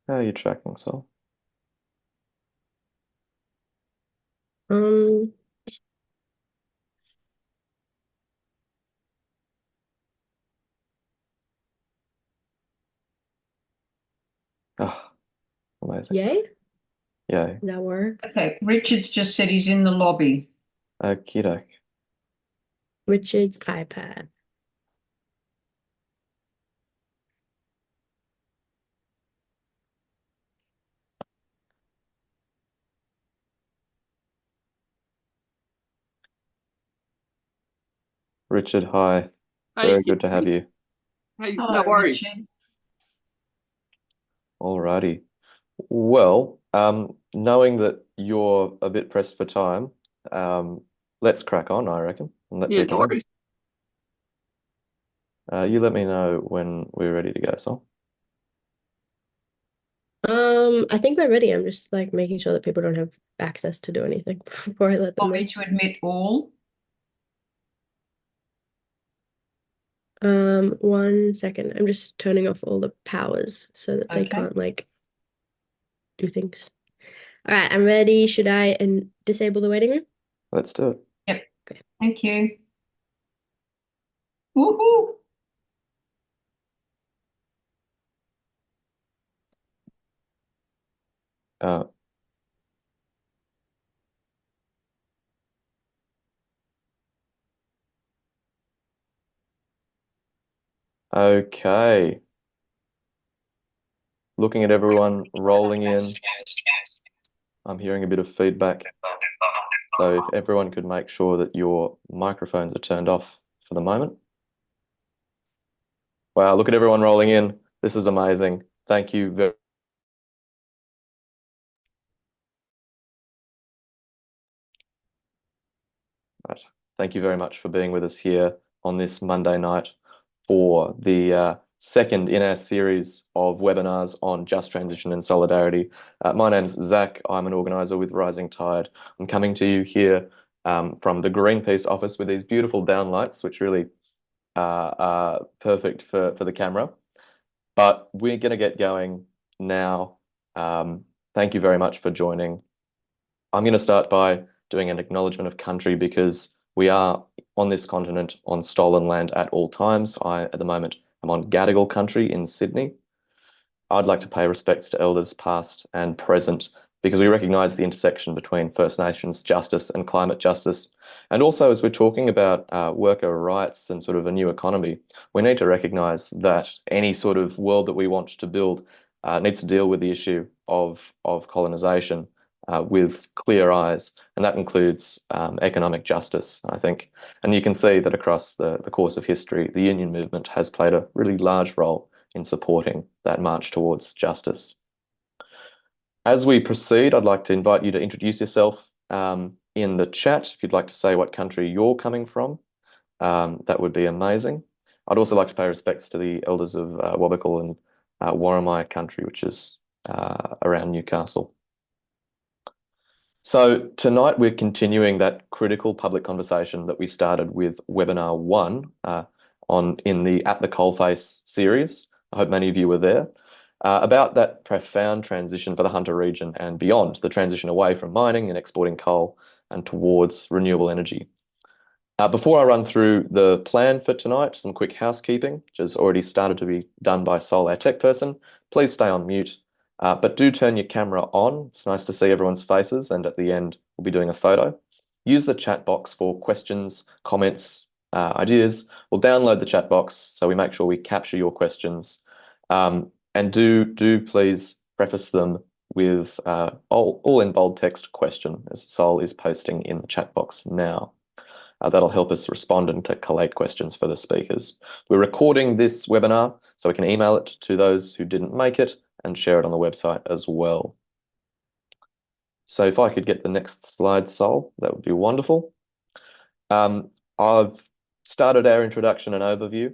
How are you tracking, Sol? Um, Ah, amazing. Yay? Yay. That work? Okay, Richard's just said he's in the lobby. Okie doke. Richard's iPad. Richard, hi. Hey, Very good to have you. hey, no Hello, worries. Richard. Alrighty. Well, knowing that you're a bit pressed for time, let's crack on, I reckon, and let Yeah, no people in. worries. You let me know when we're ready to go, Sol. I think we're ready. I'm just like making sure that people don't have access to do anything before I let them Want me in. to admit all? 1 second. I'm just turning off all the powers so that they Okay. can't like do things. All right, I'm ready. Should I disable the waiting room? Let's do it. Yep. Okay. Thank you. Woohoo! Uh, okay. Looking at everyone rolling in, I'm hearing a bit of feedback. So if everyone could make sure that your microphones are turned off for the moment. Wow, look at everyone rolling in. This is amazing. Thank you very much. Thank you very much for being with us here on this Monday night for the second in our series of webinars on just transition and solidarity. My name's Zach. I'm an organizer with Rising Tide. I'm coming to you here from the Greenpeace office with these beautiful downlights, which really are perfect for the camera. But we're going to get going now. Thank you very much for joining. I'm going to start by doing an acknowledgement of country because we are on this continent on stolen land at all times. At the moment, am on Gadigal country in Sydney. I'd like to pay respects to elders past and present because we recognise the intersection between First Nations justice and climate justice. And also, as we're talking about worker rights and sort of a new economy, we need to recognise that any sort of world that we want to build needs to deal with the issue of colonisation with clear eyes, and that includes economic justice, I think. And you can see that across the course of history, the union movement has played a really large role in supporting that march towards justice. As we proceed, I'd like to invite you to introduce yourself in the chat. If you'd like to say what country you're coming from, that would be amazing. I'd also like to pay respects to the elders of Wabakal and Warramia country, which is around Newcastle. So tonight we're continuing that critical public conversation that we started with webinar one on in the At the Coalface series. I hope many of you were there. About that profound transition for the Hunter region and beyond, the transition away from mining and exporting coal and towards renewable energy. Before I run through the plan for tonight, some quick housekeeping, which has already started to be done by Sol, our tech person. Please stay on mute, but do turn your camera on. It's nice to see everyone's faces, and at the end, we'll be doing a photo. Use the chat box for questions, comments, ideas. We'll download the chat box so we make sure we capture your questions. And do please preface them with all in bold text question, as Sol is posting in the chat box now. That'll help us respond and to collate questions for the speakers. We're recording this webinar so we can email it to those who didn't make it and share it on the website as well. So if I could get the next slide, Sol, that would be wonderful. I've started our introduction and overview.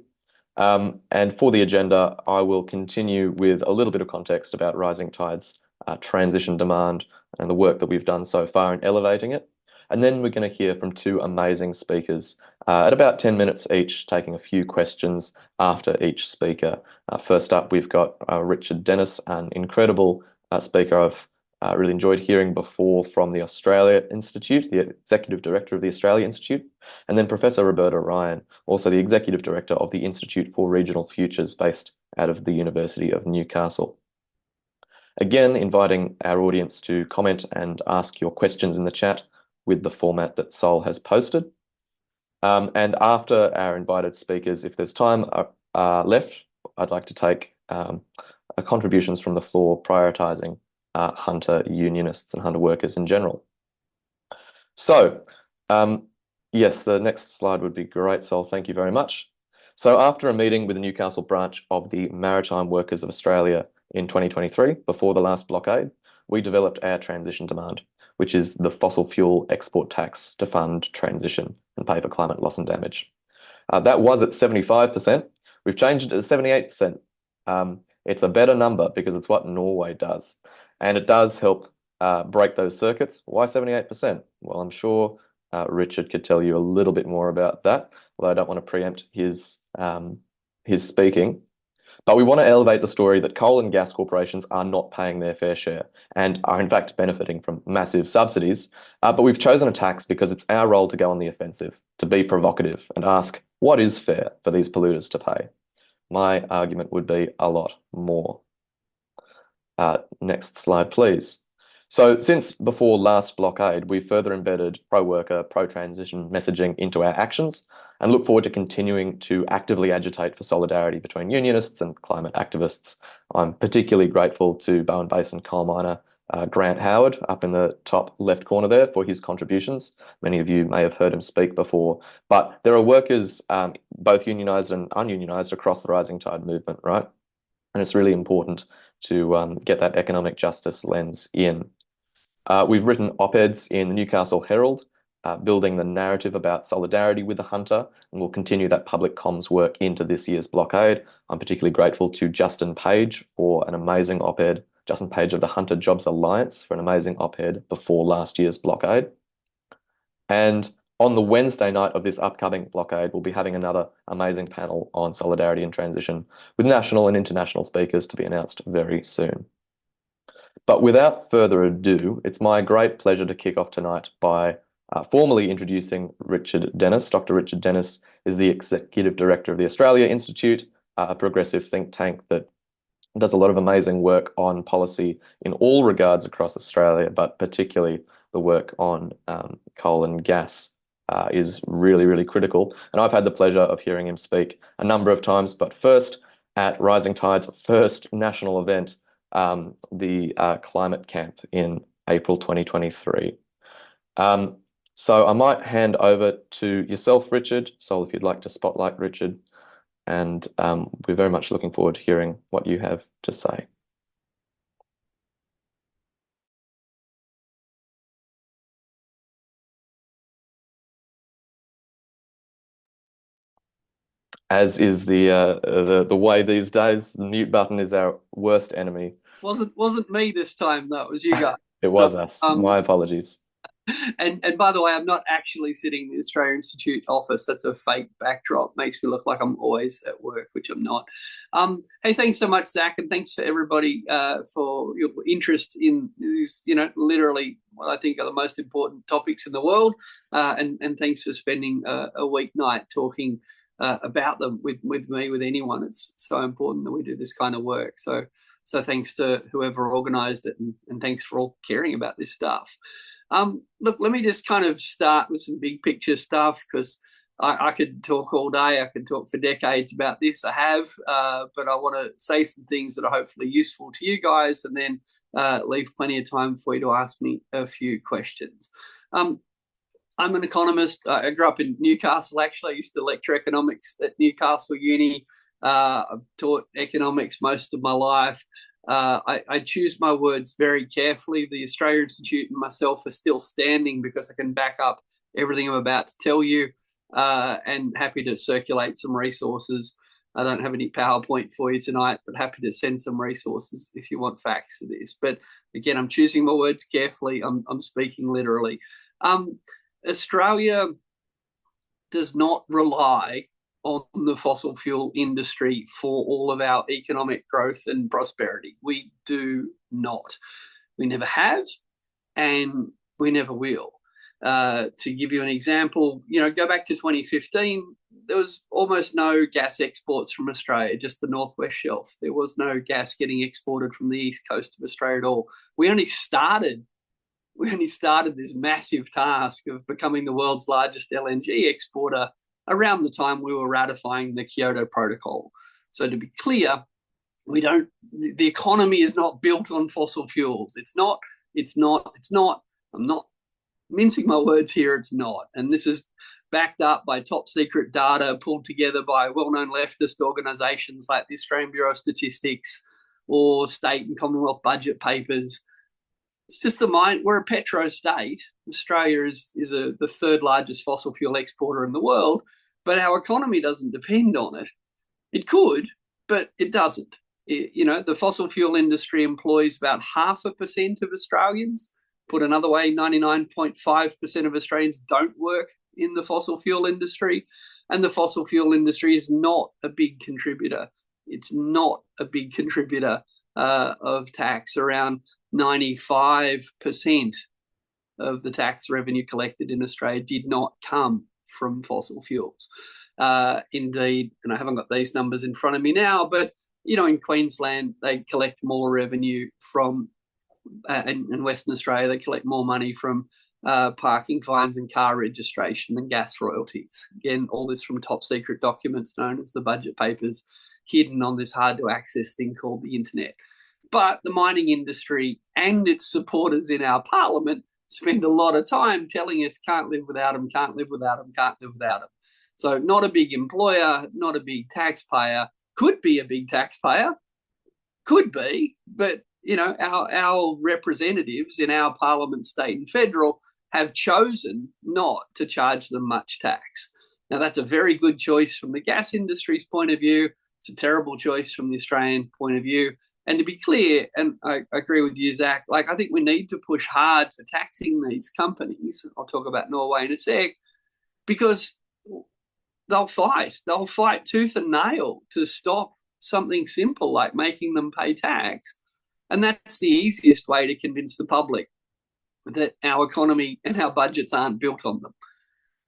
And for the agenda, I will continue with a little bit of context about Rising Tide's transition demand and the work that we've done so far in elevating it. And then we're going to hear from two amazing speakers at about 10 minutes each, taking a few questions after each speaker. First up, we've got Richard Dennis, an incredible speaker I've really enjoyed hearing before from the Australia Institute, the Executive Director of the Australia Institute, and then Professor Roberta Ryan, also the Executive Director of the Institute for Regional Futures, based out of the University of Newcastle. Again, inviting our audience to comment and ask your questions in the chat with the format that Sol has posted. And after our invited speakers, if there's time left, I'd like to take contributions from the floor prioritising hunter unionists and hunter workers in general. So, yes, the next slide would be great, Sol. Thank you very much. So after a meeting with the Newcastle branch of the Maritime Workers of Australia in 2023, before the last blockade, we developed our transition demand, which is the fossil fuel export tax to fund transition and pay for climate loss and damage. That was at 75%. We've changed it to 78%. It's a better number because it's what Norway does. And it does help break those circuits. Why 78%? Well, I'm sure Richard could tell you a little bit more about that, although I don't want to preempt his speaking. But we want to elevate the story that coal and gas corporations are not paying their fair share and are in fact benefiting from massive subsidies. But we've chosen a tax because it's our role to go on the offensive, to be provocative and ask what is fair for these polluters to pay. My argument would be a lot more. Next slide, please. So since before last blockade, we've further embedded pro-worker, pro-transition messaging into our actions and look forward to continuing to actively agitate for solidarity between unionists and climate activists. I'm particularly grateful to Bowen Basin coal miner Grant Howard up in the top left corner there for his contributions. Many of you may have heard him speak before, but there are workers, both unionised and ununionised, across the Rising Tide movement, right? And it's really important to get that economic justice lens in. We've written op-eds in the Newcastle Herald, building the narrative about solidarity with the hunter, and we'll continue that public comms work into this year's blockade. I'm particularly grateful to Justin Page for an amazing op-ed, Justin Page of the Hunter Jobs Alliance for an amazing op-ed before last year's blockade. And on the Wednesday night of this upcoming blockade, we'll be having another amazing panel on solidarity and transition with national and international speakers to be announced very soon. But without further ado, it's my great pleasure to kick off tonight by formally introducing Richard Dennis. Dr. Richard Dennis is the Executive Director of the Australia Institute, a progressive think tank that does a lot of amazing work on policy in all regards across Australia, but particularly the work on coal and gas is really, really critical. And I've had the pleasure of hearing him speak a number of times, but first at Rising Tide's first national event, the climate camp in April 2023. So I might hand over to yourself, Richard. Sol, if you'd like to spotlight Richard, and we're very much looking forward to hearing what you have to say. As is the way these days, the mute button is our worst enemy. Wasn't me this time though. It was you guys. It was us. My apologies. And by the way, I'm not actually sitting in the Australia Institute office. That's a fake backdrop. Makes me look like I'm always at work, which I'm not. Hey, thanks so much, Zach, and thanks for everybody for your interest in these, literally what I think are the most important topics in the world. And thanks for spending a weeknight talking about them with me, with anyone. It's so important that we do this kind of work. So thanks to whoever organised it, and thanks for all caring about this stuff. Look, let me just kind of start with some big picture stuff, because I could talk all day. I could talk for decades about this. I have, but I want to say some things that are hopefully useful to you guys, and then leave plenty of time for you to ask me a few questions. I'm an economist. I grew up in Newcastle, actually. I used to lecture economics at Newcastle Uni. I've taught economics most of my life. I choose my words very carefully. The Australia Institute and myself are still standing because I can back up everything I'm about to tell you, and happy to circulate some resources. I don't have any PowerPoint for you tonight, but happy to send some resources if you want facts for this. But again, I'm choosing my words carefully. I'm speaking literally. Australia does not rely on the fossil fuel industry for all of our economic growth and prosperity. We do not. We never have, and we never will. To give you an example, go back to 2015, there was almost no gas exports from Australia, just the Northwest Shelf. There was no gas getting exported from the east coast of Australia at all. We only started this massive task of becoming the world's largest LNG exporter around the time we were ratifying the Kyoto Protocol. So to be clear, the economy is not built on fossil fuels. It's not. I'm not mincing my words here. It's not. And this is backed up by top secret data pulled together by well-known leftist organisations like the Australian Bureau of Statistics or state and Commonwealth budget papers. It's just we're a petro state. Australia is the third largest fossil fuel exporter in the world, but our economy doesn't depend on it. It could, but it doesn't. The fossil fuel industry employs about 0.5% of Australians. Put another way, 99.5% of Australians don't work in the fossil fuel industry, and the fossil fuel industry is not a big contributor. It's not a big contributor of tax. Around 95% of the tax revenue collected in Australia did not come from fossil fuels. Indeed, and I haven't got these numbers in front of me now, but in Queensland, they collect more revenue from, in Western Australia, they collect more money from parking fines and car registration than gas royalties. Again, all this from top secret documents known as the budget papers, hidden on this hard to access thing called the internet. But the mining industry and its supporters in our parliament spend a lot of time telling us can't live without them, can't live without them, can't live without them. So not a big employer, not a big taxpayer, could be a big taxpayer, could be, but our representatives in our parliament, state and federal, have chosen not to charge them much tax. Now, that's a very good choice from the gas industry's point of view. It's a terrible choice from the Australian point of view. And to be clear, and I agree with you, Zach, I think we need to push hard for taxing these companies. I'll talk about Norway in a sec, because they'll fight tooth and nail to stop something simple like making them pay tax. And that's the easiest way to convince the public that our economy and our budgets aren't built on them.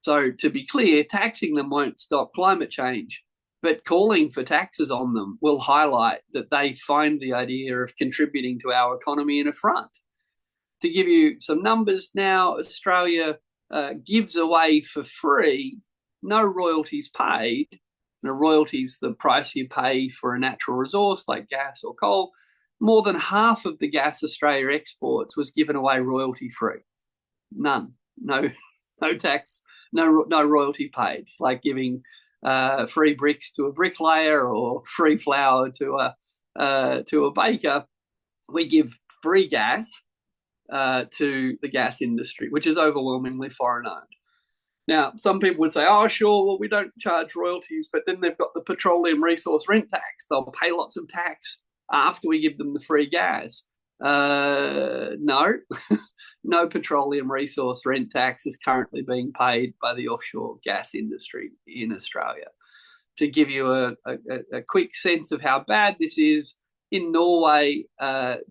So to be clear, taxing them won't stop climate change, but calling for taxes on them will highlight that they find the idea of contributing to our economy an affront. To give you some numbers now, Australia gives away for free, no royalties paid. And a royalty is the price you pay for a natural resource like gas or coal. More than half of the gas Australia exports was given away royalty-free. None. No tax, no royalty paid. It's like giving free bricks to a bricklayer or free flour to a baker. We give free gas to the gas industry, which is overwhelmingly foreign-owned. Now, some people would say, oh, sure, well, we don't charge royalties, but then they've got the petroleum resource rent tax. They'll pay lots of tax after we give them the free gas. No, no petroleum resource rent tax is currently being paid by the offshore gas industry in Australia. To give you a quick sense of how bad this is, in Norway,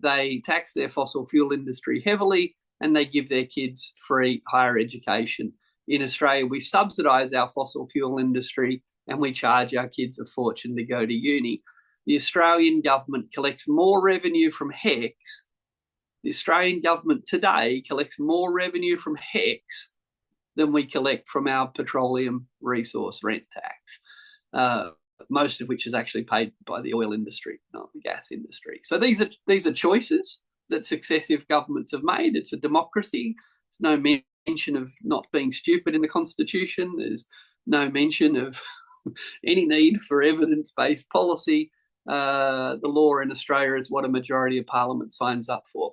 they tax their fossil fuel industry heavily and they give their kids free higher education. In Australia, we subsidise our fossil fuel industry and we charge our kids a fortune to go to uni. The Australian government collects more revenue from HECS. The Australian government today collects more revenue from HECS than we collect from our petroleum resource rent tax, most of which is actually paid by the oil industry, not the gas industry. So these are choices that successive governments have made. It's a democracy. There's no mention of not being stupid in the Constitution. There's no mention of any need for evidence-based policy. The law in Australia is what a majority of Parliament signs up for.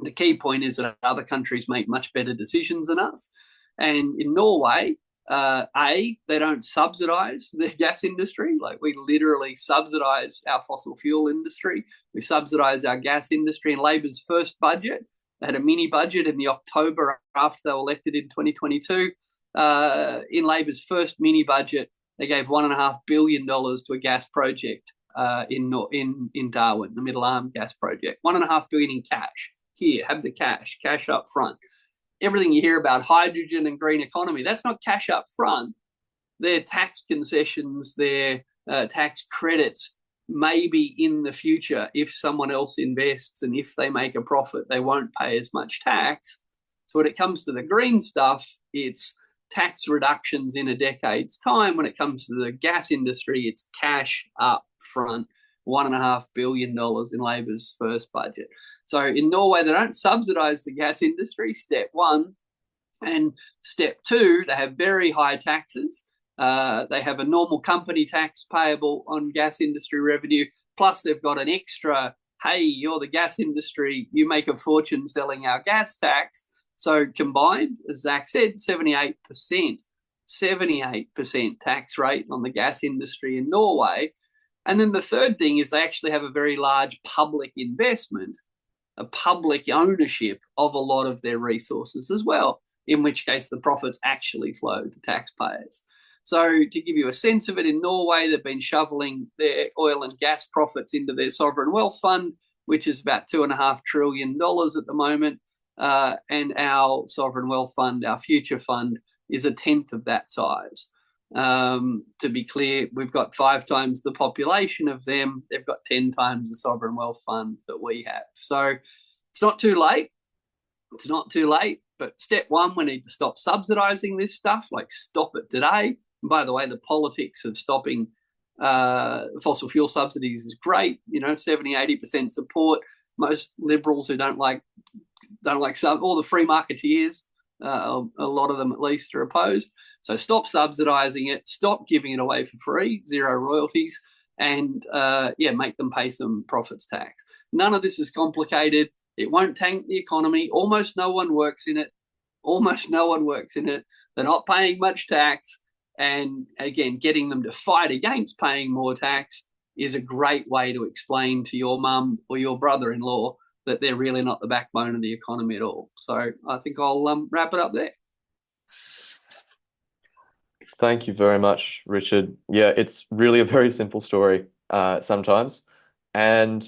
The key point is that other countries make much better decisions than us. And in Norway, they don't subsidise the gas industry. Like, we literally subsidise our fossil fuel industry. We subsidise our gas industry. In Labor's first budget, They had a mini budget in the October after they were elected in 2022. In Labor's first mini budget, they gave $1.5 billion to a gas project in Darwin, the Middle Arm gas project. $1.5 billion in cash. Here, have the cash up front. Everything you hear about hydrogen and green economy, that's not cash up front. They're tax concessions, they're tax credits. Maybe in the future, if someone else invests and if they make a profit, they won't pay as much tax. So when it comes to the green stuff, it's tax reductions in a decade's time. When it comes to the gas industry, it's cash up front, $1.5 billion in Labor's first budget. So in Norway, they don't subsidise the gas industry, step one. And step two, they have very high taxes. They have a normal company tax payable on gas industry revenue, plus they've got an extra, hey, you're the gas industry, you make a fortune selling our gas tax. So combined, as Zach said, 78% tax rate on the gas industry in Norway. And then the third thing is they actually have a very large public investment, a public ownership of a lot of their resources as well, in which case the profits actually flow to taxpayers. So to give you a sense of it, in Norway, they've been shoveling their oil and gas profits into their sovereign wealth fund, which is about $2.5 trillion at the moment. And our sovereign wealth fund, our future fund, is a tenth of that size. To be clear, we've got 5 times the population of them. They've got 10 times the sovereign wealth fund that we have. So it's not too late. It's not too late. But step one, we need to stop subsidising this stuff, like stop it today. And by the way, the politics of stopping fossil fuel subsidies is great. 70-80% support. Most liberals who don't like some, all the free marketeers, a lot of them at least, are opposed. So stop subsidising it, stop giving it away for free, 0 royalties, and make them pay some profits tax. None of this is complicated. It won't tank the economy. Almost no one works in it. They're not paying much tax. And again, getting them to fight against paying more tax is a great way to explain to your mum or your brother-in-law that they're really not the backbone of the economy at all. So I think I'll wrap it up there. Thank you very much, Richard. Yeah, it's really a very simple story sometimes. And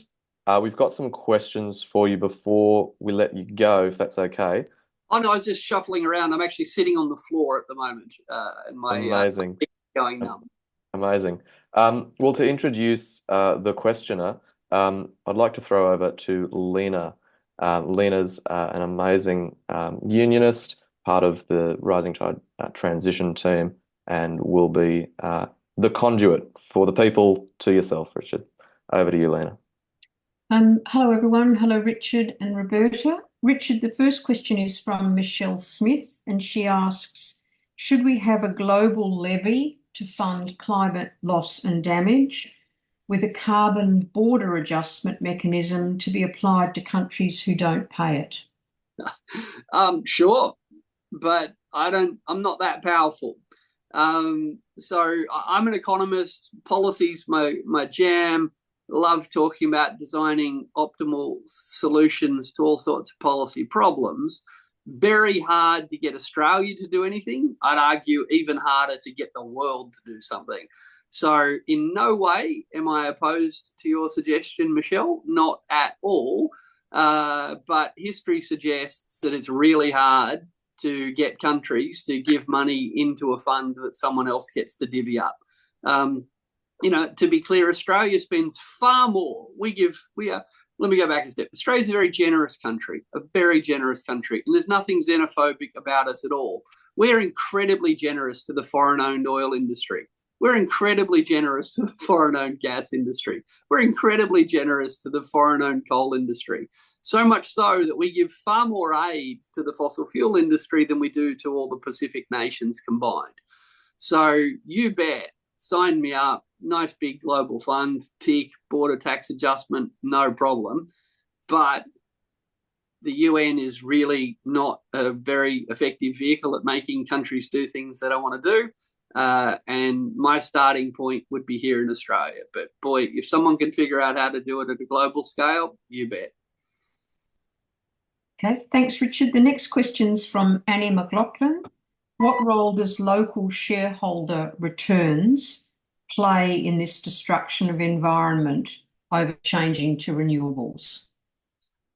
we've got some questions for you before we let you go, if that's okay. Oh, no, I was just shuffling around. I'm actually sitting on the floor at the moment. And my Amazing. Going numb. Amazing. Well, to introduce the questioner, I'd like to throw over to Lena. Lena's an amazing unionist, part of the Rising Tide transition team, and will be the conduit for the people to yourself, Richard. Over to you, Lena. Hello, everyone. Hello, Richard and Roberta. Richard, the first question is from Michelle Smith, and she asks, should we have a global levy to fund climate loss and damage with a carbon border adjustment mechanism to be applied to countries who don't pay it? Sure, but I'm not that powerful. So I'm an economist. Policy's my jam. Love talking about designing optimal solutions to all sorts of policy problems. Very hard to get Australia to do anything. I'd argue even harder to get the world to do something. So in no way am I opposed to your suggestion, Michelle, not at all. But history suggests that it's really hard to get countries to give money into a fund that someone else gets to divvy up. To be clear, Australia spends far more. Let me go back a step. Australia's a very generous country, and there's nothing xenophobic about us at all. We're incredibly generous to the foreign-owned oil industry. We're incredibly generous to the foreign-owned gas industry. We're incredibly generous to the foreign-owned coal industry. So much so that we give far more aid to the fossil fuel industry than we do to all the Pacific nations combined. So you bet, sign me up. Nice big global fund, tick, border tax adjustment, no problem. But the UN is really not a very effective vehicle at making countries do things they don't want to do. And my starting point would be here in Australia. But boy, if someone can figure out how to do it at a global scale, you bet. Okay, thanks, Richard. The next question's from Annie McLaughlin. What role does local shareholder returns play in this destruction of environment over changing to renewables?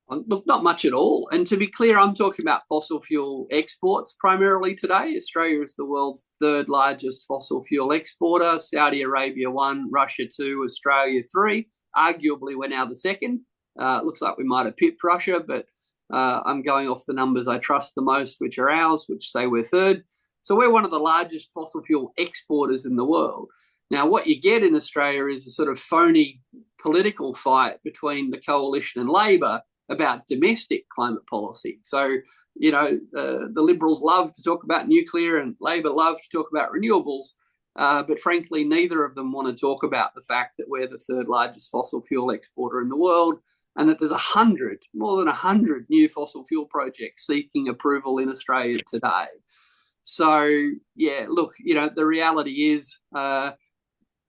Look, not much at all. And to be clear, I'm talking about fossil fuel exports primarily today. Australia is the world's third largest fossil fuel exporter. Saudi Arabia 1, Russia 2, Australia 3. Arguably, we're now the second. Looks like we might have pipped Russia, but I'm going off the numbers I trust the most, which are ours, which say we're third. So we're one of the largest fossil fuel exporters in the world. Now, what you get in Australia is a sort of phony political fight between the Coalition and Labor about domestic climate policy. So, you know, the Liberals love to talk about nuclear and Labor love to talk about renewables. But frankly, neither of them want to talk about the fact that we're the third largest fossil fuel exporter in the world and that there's more than 100 new fossil fuel projects seeking approval in Australia today. So, yeah, look, you know, the reality is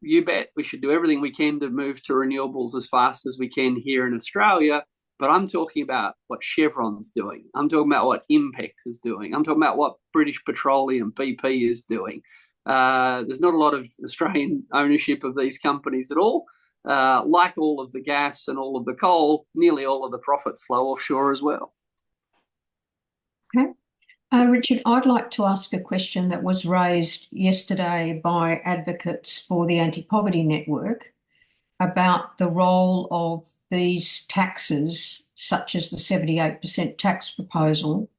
you bet we should do everything we can to move to renewables as fast as we can here in Australia. But I'm talking about what Chevron's doing. I'm talking about what Impex is doing. I'm talking about what British Petroleum, BP, is doing. There's not a lot of Australian ownership of these companies at all. Like all of the gas and all of the coal, nearly all of the profits flow offshore as well. Okay. Richard, I'd like to ask a question that was raised yesterday by advocates for the Anti-Poverty Network about the role of these taxes, such as the 78% tax proposal,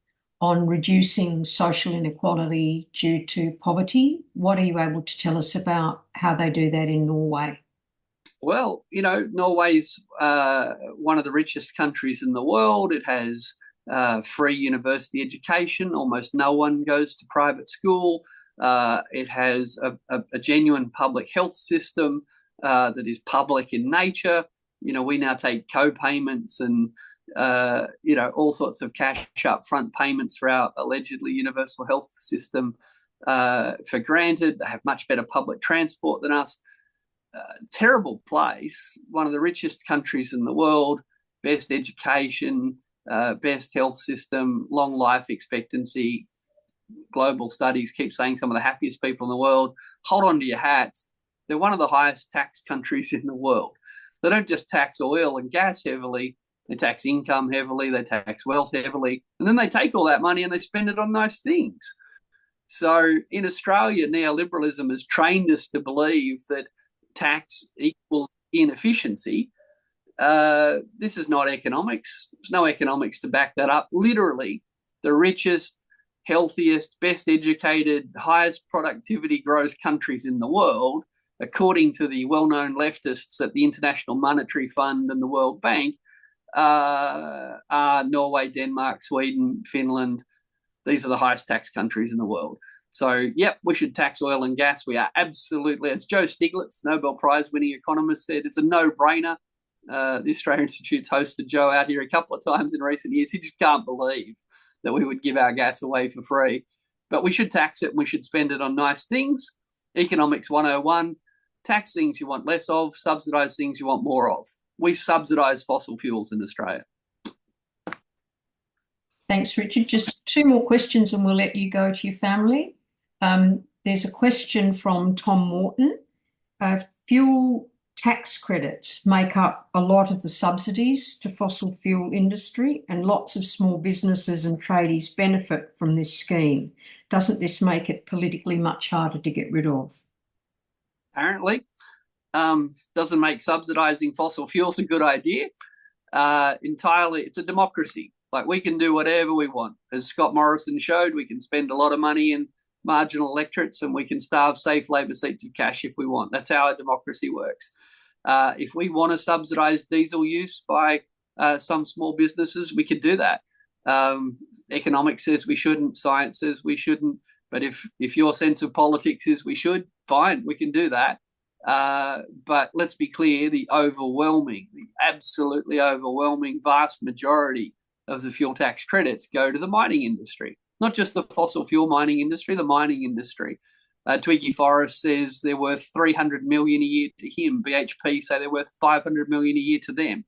on reducing social inequality due to poverty. What are you able to tell us about how they do that in Norway? Well, you know, Norway's one of the richest countries in the world. It has free university education. Almost no one goes to private school. It has a genuine public health system that is public in nature. You know, we now take co-payments and, you know, all sorts of cash upfront payments for our allegedly universal health system for granted. They have much better public transport than us. Terrible place, one of the richest countries in the world, best education, best health system, long life expectancy. Global studies keep saying some of the happiest people in the world. Hold on to your hats. They're one of the highest tax countries in the world. They don't just tax oil and gas heavily, they tax income heavily, they tax wealth heavily, and then they take all that money and they spend it on nice things. So in Australia, neoliberalism has trained us to believe that tax equals inefficiency. This is not economics. There's no economics to back that up. Literally, the richest, healthiest, best educated, highest productivity growth countries in the world, according to the well-known leftists at the International Monetary Fund and the World Bank, are Norway, Denmark, Sweden, Finland. These are the highest tax countries in the world. So, yep, we should tax oil and gas. We are absolutely, as Joe Stiglitz, Nobel Prize-winning economist, said, it's a no-brainer. The Australian Institute's hosted Joe out here a couple of times in recent years. He just can't believe that we would give our gas away for free. But we should tax it and we should spend it on nice things. Economics 101, tax things you want less of, subsidise things you want more of. We subsidise fossil fuels in Australia. Thanks, Richard. Just two more questions and we'll let you go to your family. There's a question from Tom Morton. Fuel tax credits make up a lot of the subsidies to fossil fuel industry and lots of small businesses and tradies benefit from this scheme. Doesn't this make it politically much harder to get rid of? Apparently. Doesn't make subsidising fossil fuels a good idea. Entirely, it's a democracy. Like, we can do whatever we want. As Scott Morrison showed, we can spend a lot of money in marginal electorates and we can starve safe Labor seats of cash if we want. That's how our democracy works. If we want to subsidise diesel use by some small businesses, we could do that. Economics says we shouldn't, science says we shouldn't, but if your sense of politics is we should, fine, we can do that. But let's be clear, the absolutely overwhelming vast majority of the fuel tax credits go to the mining industry, not just the fossil fuel mining industry, the mining industry. Twiggy Forrest says they're worth $300 million a year to him. BHP say they're worth $500 million a year to them.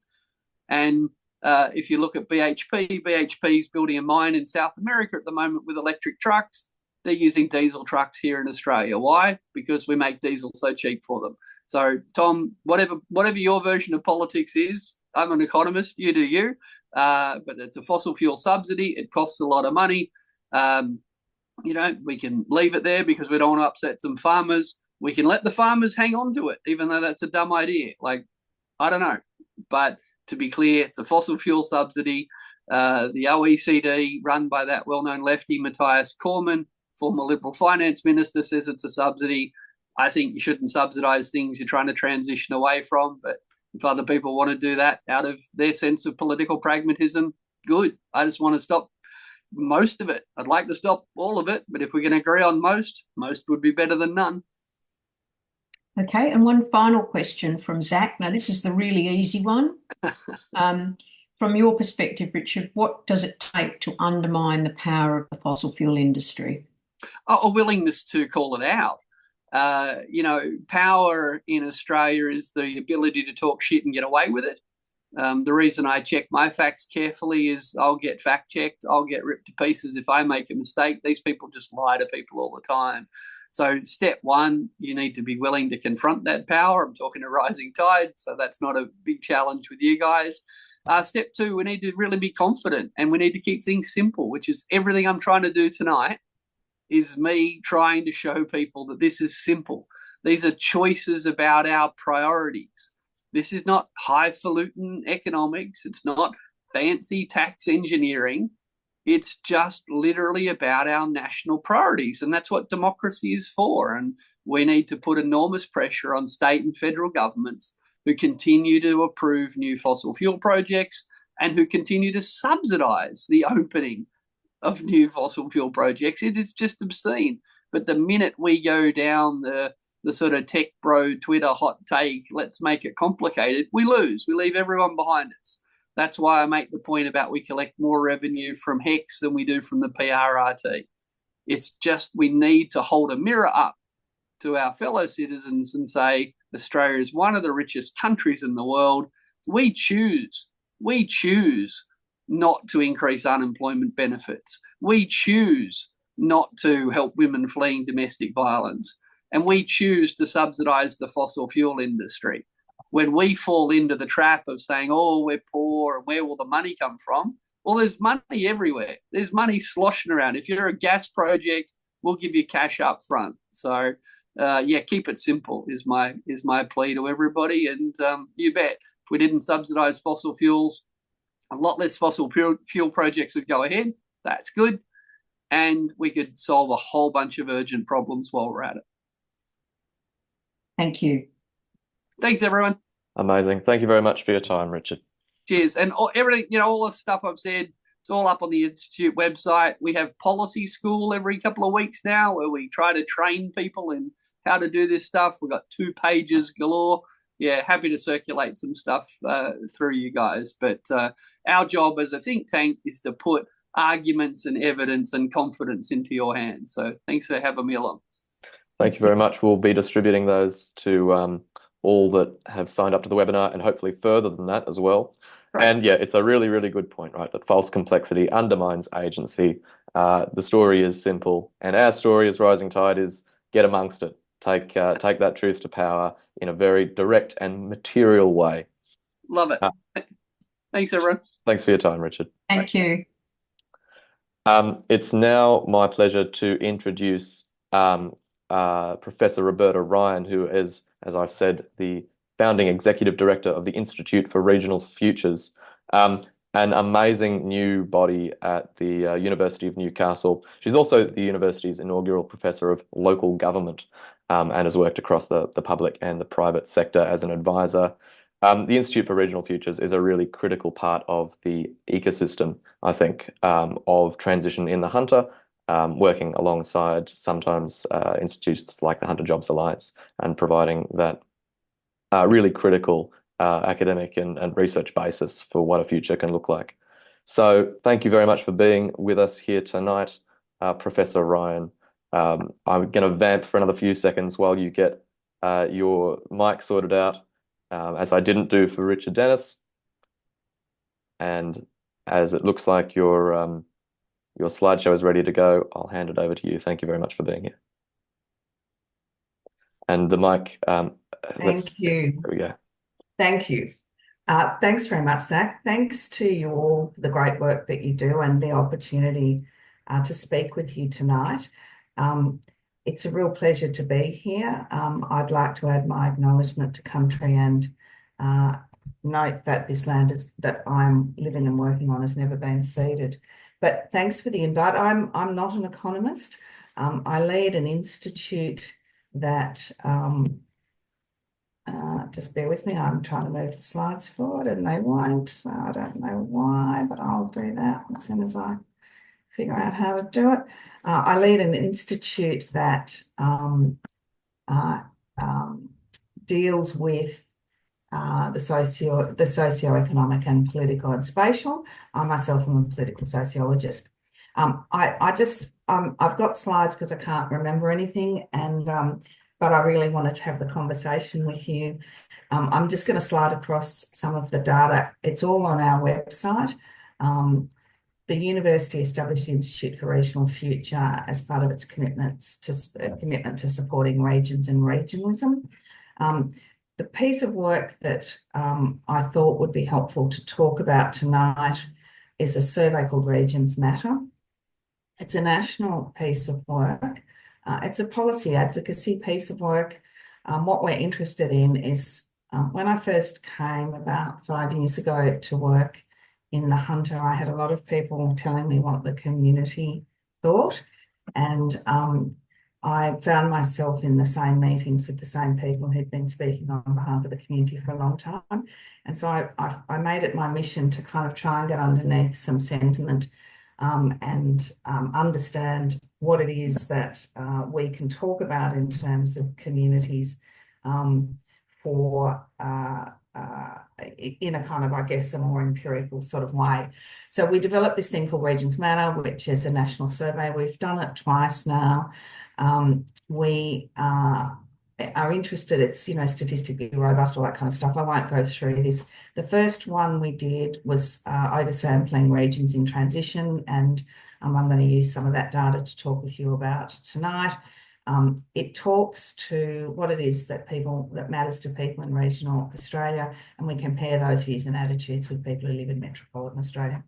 And If you look at BHP is building a mine in South America at the moment with electric trucks. They're using diesel trucks here in Australia. Why? Because we make diesel so cheap for them. So, Tom, whatever your version of politics is, I'm an economist, you do you. But it's a fossil fuel subsidy. It costs a lot of money. We can leave it there because we don't want to upset some farmers. We can let the farmers hang on to it, even though that's a dumb idea. Like, I don't know. But to be clear, it's a fossil fuel subsidy. The OECD, run by that well-known lefty, Matthias Cormann, former Liberal finance minister, says it's a subsidy. I think you shouldn't subsidise things you're trying to transition away from. But if other people want to do that out of their sense of political pragmatism, good. I just want to stop most of it. I'd like to stop all of it, but if we can agree on most would be better than none. Okay, and one final question from Zach. Now, this is the really easy one. From your perspective, Richard, what does it take to undermine the power of the fossil fuel industry? A willingness to call it out. Power in Australia is the ability to talk shit and get away with it. The reason I check my facts carefully is I'll get fact checked. I'll get ripped to pieces if I make a mistake. These people just lie to people all the time. So step one, you need to be willing to confront that power. I'm talking a rising tide, so that's not a big challenge with you guys. Step two, we need to really be confident, and we need to keep things simple, which is everything I'm trying to do tonight is me trying to show people that this is simple. These are choices about our priorities. This is not highfalutin economics. It's not fancy tax engineering. It's just literally about our national priorities. And that's what democracy is for. And we need to put enormous pressure on state and federal governments who continue to approve new fossil fuel projects and who continue to subsidise the opening of new fossil fuel projects. It is just obscene. But the minute we go down the sort of tech bro Twitter hot take, let's make it complicated, we lose. We leave everyone behind us. That's why I make the point about we collect more revenue from HEX than we do from the PRRT. It's just we need to hold a mirror up to our fellow citizens and say Australia is one of the richest countries in the world. We choose not to increase unemployment benefits. We choose not to help women fleeing domestic violence. And we choose to subsidise the fossil fuel industry. When we fall into the trap of saying, oh, we're poor and where will the money come from? Well, there's money everywhere. There's money sloshing around. If you're a gas project, we'll give you cash up front. So, keep it simple is my plea to everybody. And you bet, if we didn't subsidise fossil fuels, a lot less fossil fuel projects would go ahead. That's good. And we could solve a whole bunch of urgent problems while we're at it. Thank you. Thanks, everyone. Amazing. Thank you very much for your time, Richard. Cheers. And everything, all the stuff I've said, it's all up on the Institute website. We have policy school every couple of weeks now where we try to train people in how to do this stuff. We've got 2 pages galore. Yeah, happy to circulate some stuff through you guys. But our job as a think tank is to put arguments and evidence and confidence into your hands. So thanks for having me along. Thank you very much. We'll be distributing those to all that have signed up to the webinar and hopefully further than that as well. Right. And yeah, it's a really, really good point, right? That false complexity undermines agency. The story is simple, and our story as Rising Tide is get amongst it. Take that truth to power in a very direct and material way. Love it. Thanks, everyone. Thanks for your time, Richard. Thank you. It's now my pleasure to introduce Professor Roberta Ryan, who is, as I've said, the founding executive director of the Institute for Regional Futures, an amazing new body at the University of Newcastle. She's also the university's inaugural professor of local government and has worked across the public and the private sector as an advisor. The Institute for Regional Futures is a really critical part of the ecosystem, I think, of transition in the Hunter, working alongside sometimes institutes like the Hunter Jobs Alliance and providing that really critical academic and research basis for what a future can look like. So thank you very much for being with us here tonight, Professor Ryan. I'm going to vamp for another few seconds while you get your mic sorted out, as I didn't do for Richard Dennis. And as it looks like your slideshow is ready to go, I'll hand it over to you. Thank you very much for being here. And the mic, Thank you. There we go. Thank you. Thanks very much, Zach. Thanks to you all for the great work that you do and the opportunity to speak with you tonight. It's a real pleasure to be here. I'd like to add my acknowledgement to country and note that this land that I'm living and working on has never been ceded. But thanks for the invite. I'm not an economist. I lead an institute that just bear with me. I'm trying to move the slides forward and they won't, so I don't know why, but I'll do that as soon as I figure out how to do it. I lead an institute that deals with the socio-economic and political and spatial. I myself am a political sociologist. I've got slides because I can't remember anything, and but I really wanted to have the conversation with you. I'm just going to slide across some of the data. It's all on our website. The university established the Institute for Regional Future as part of its commitment to supporting regions and regionalism. The piece of work that I thought would be helpful to talk about tonight is a survey called Regions Matter. It's a national piece of work. It's a policy advocacy piece of work. What we're interested in is when I first came about 5 years ago to work in the Hunter, I had a lot of people telling me what the community thought, and I found myself in the same meetings with the same people who'd been speaking on behalf of the community for a long time. And so I made it my mission to kind of try and get underneath some sentiment and understand what it is that we can talk about in terms of communities for in a kind of, I guess, a more empirical sort of way. So we developed this thing called Regions Matter, which is a national survey. We've done it twice now. We are interested, it's, you know, statistically robust, all that kind of stuff. I won't go through this. The first one we did was oversampling regions in transition, and I'm going to use some of that data to talk with you about tonight. It talks to what it is that matters to people in regional Australia, and we compare those views and attitudes with people who live in metropolitan Australia.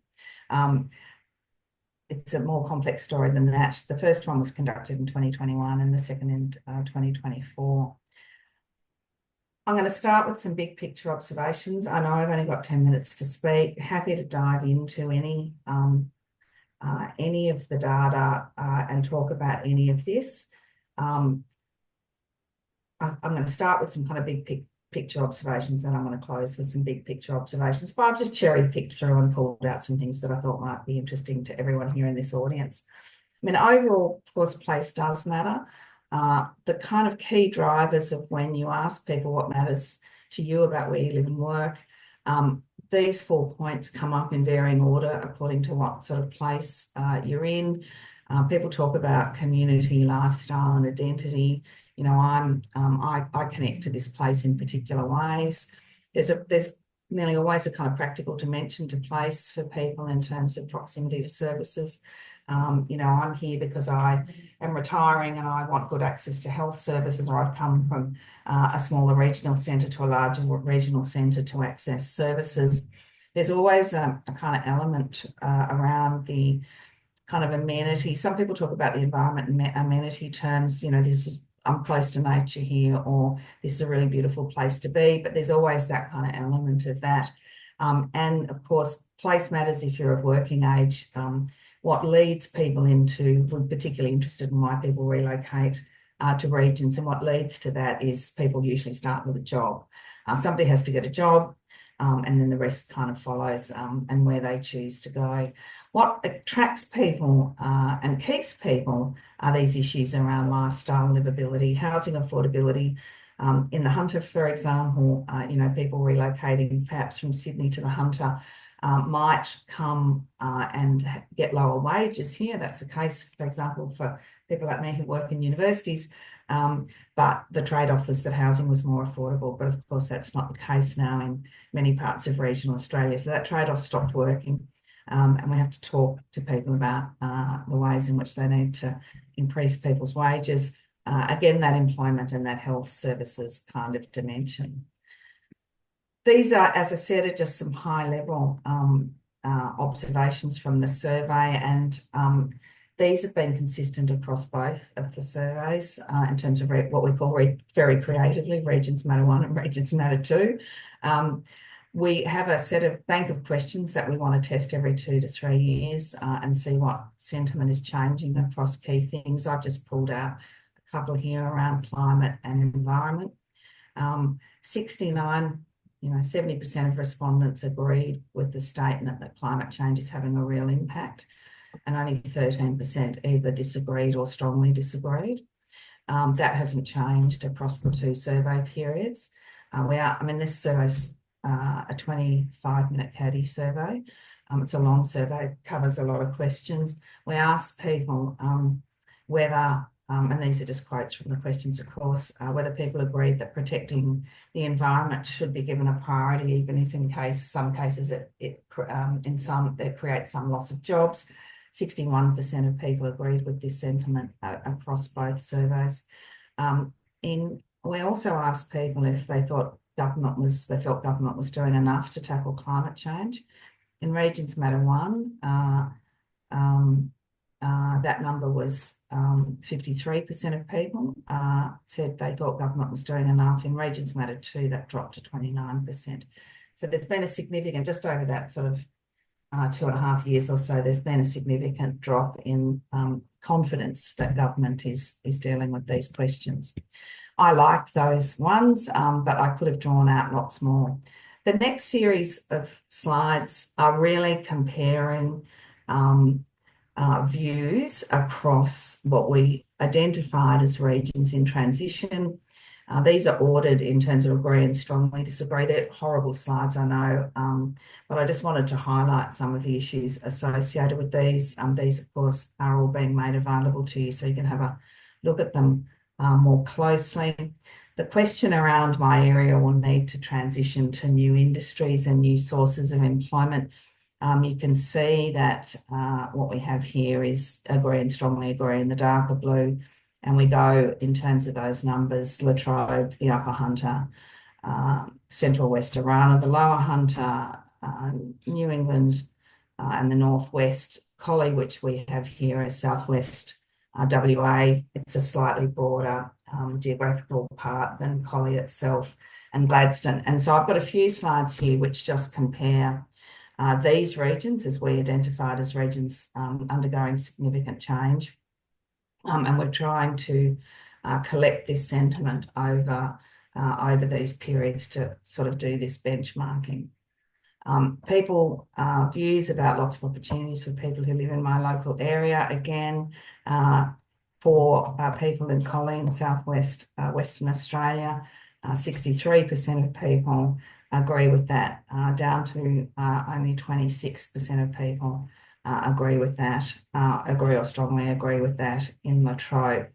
It's a more complex story than that. The first one was conducted in 2021 and the second in 2024. I'm going to start with some big picture observations. I know I've only got 10 minutes to speak. Happy to dive into any of the data and talk about any of this. I'm going to start with some kind of big picture observations, and I'm going to close with some big picture observations. But I've just cherry picked through and pulled out some things that I thought might be interesting to everyone here in this audience. I mean, overall, of course, place does matter. The kind of key drivers of when you ask people what matters to you about where you live and work, these 4 points come up in varying order according to what sort of place you're in. People talk about community, lifestyle, and identity. You know, I connect to this place in particular ways. There's nearly always a kind of practical dimension to place for people in terms of proximity to services. You know, I'm here because I am retiring and I want good access to health services, or I've come from a smaller regional centre to a larger regional centre to access services. There's always a kind of element around the kind of amenity. Some people talk about the environment in amenity terms. You know, I'm close to nature here, or this is a really beautiful place to be, but there's always that kind of element of that. And of course, place matters if you're of working age. What leads people into, we're particularly interested in why people relocate to regions, and what leads to that is people usually start with a job. Somebody has to get a job, and then the rest kind of follows, and where they choose to go. What attracts people and keeps people are these issues around lifestyle, livability, housing affordability. In the Hunter, for example, you know, people relocating perhaps from Sydney to the Hunter might come and get lower wages here. That's the case, for example, for people like me who work in universities. But the trade-off was that housing was more affordable. But of course, that's not the case now in many parts of regional Australia. So that trade-off stopped working. And we have to talk to people about the ways in which they need to increase people's wages. Again, that employment and that health services kind of dimension. These are, as I said, are just some high-level observations from the survey, and these have been consistent across both of the surveys in terms of what we call very creatively Regions Matter 1 and Regions Matter 2. We have a set of bank of questions that we want to test every 2 to 3 years and see what sentiment is changing across key things. I've just pulled out a couple here around climate and environment. 69, 70% of respondents agreed with the statement that climate change is having a real impact, and only 13% either disagreed or strongly disagreed. That hasn't changed across the 2 survey periods. This survey's a 25-minute caddy survey. It's a long survey, covers a lot of questions. We asked people whether, and these are just quotes from the questions, of course, whether people agreed that protecting the environment should be given a priority, even if in some cases it creates some loss of jobs. 61% of people agreed with this sentiment across both surveys. We also asked people if they felt government was doing enough to tackle climate change. In Regions Matter 1, that number was 53% of people said they thought government was doing enough. In Regions Matter 2, that dropped to 29%. So there's been a significant, just over that sort of 2.5 years or so, there's been a significant drop in confidence that government is dealing with these questions. I like those ones, but I could have drawn out lots more. The next series of slides are really comparing views across what we identified as regions in transition. These are ordered in terms of agree and strongly disagree. They're horrible slides, I know, but I just wanted to highlight some of the issues associated with these. These, of course, are all being made available to you, so you can have a look at them more closely. The question around my area will need to transition to new industries and new sources of employment. You can see that what we have here is agree and strongly agree in the darker blue, and we go in terms of those numbers: Latrobe, the Upper Hunter, Central West Arana, the Lower Hunter, New England, and the Northwest Collie, which we have here as Southwest WA. It's a slightly broader geographical part than Collie itself, and Gladstone. And so I've got a few slides here which just compare these regions as we identified as regions undergoing significant change. And we're trying to collect this sentiment over these periods to sort of do this benchmarking. People views about lots of opportunities for people who live in my local area. Again, for people in Collie in Southwest Western Australia, 63% of people agree with that, down to only 26% of people agree with that, agree or strongly agree with that in Latrobe.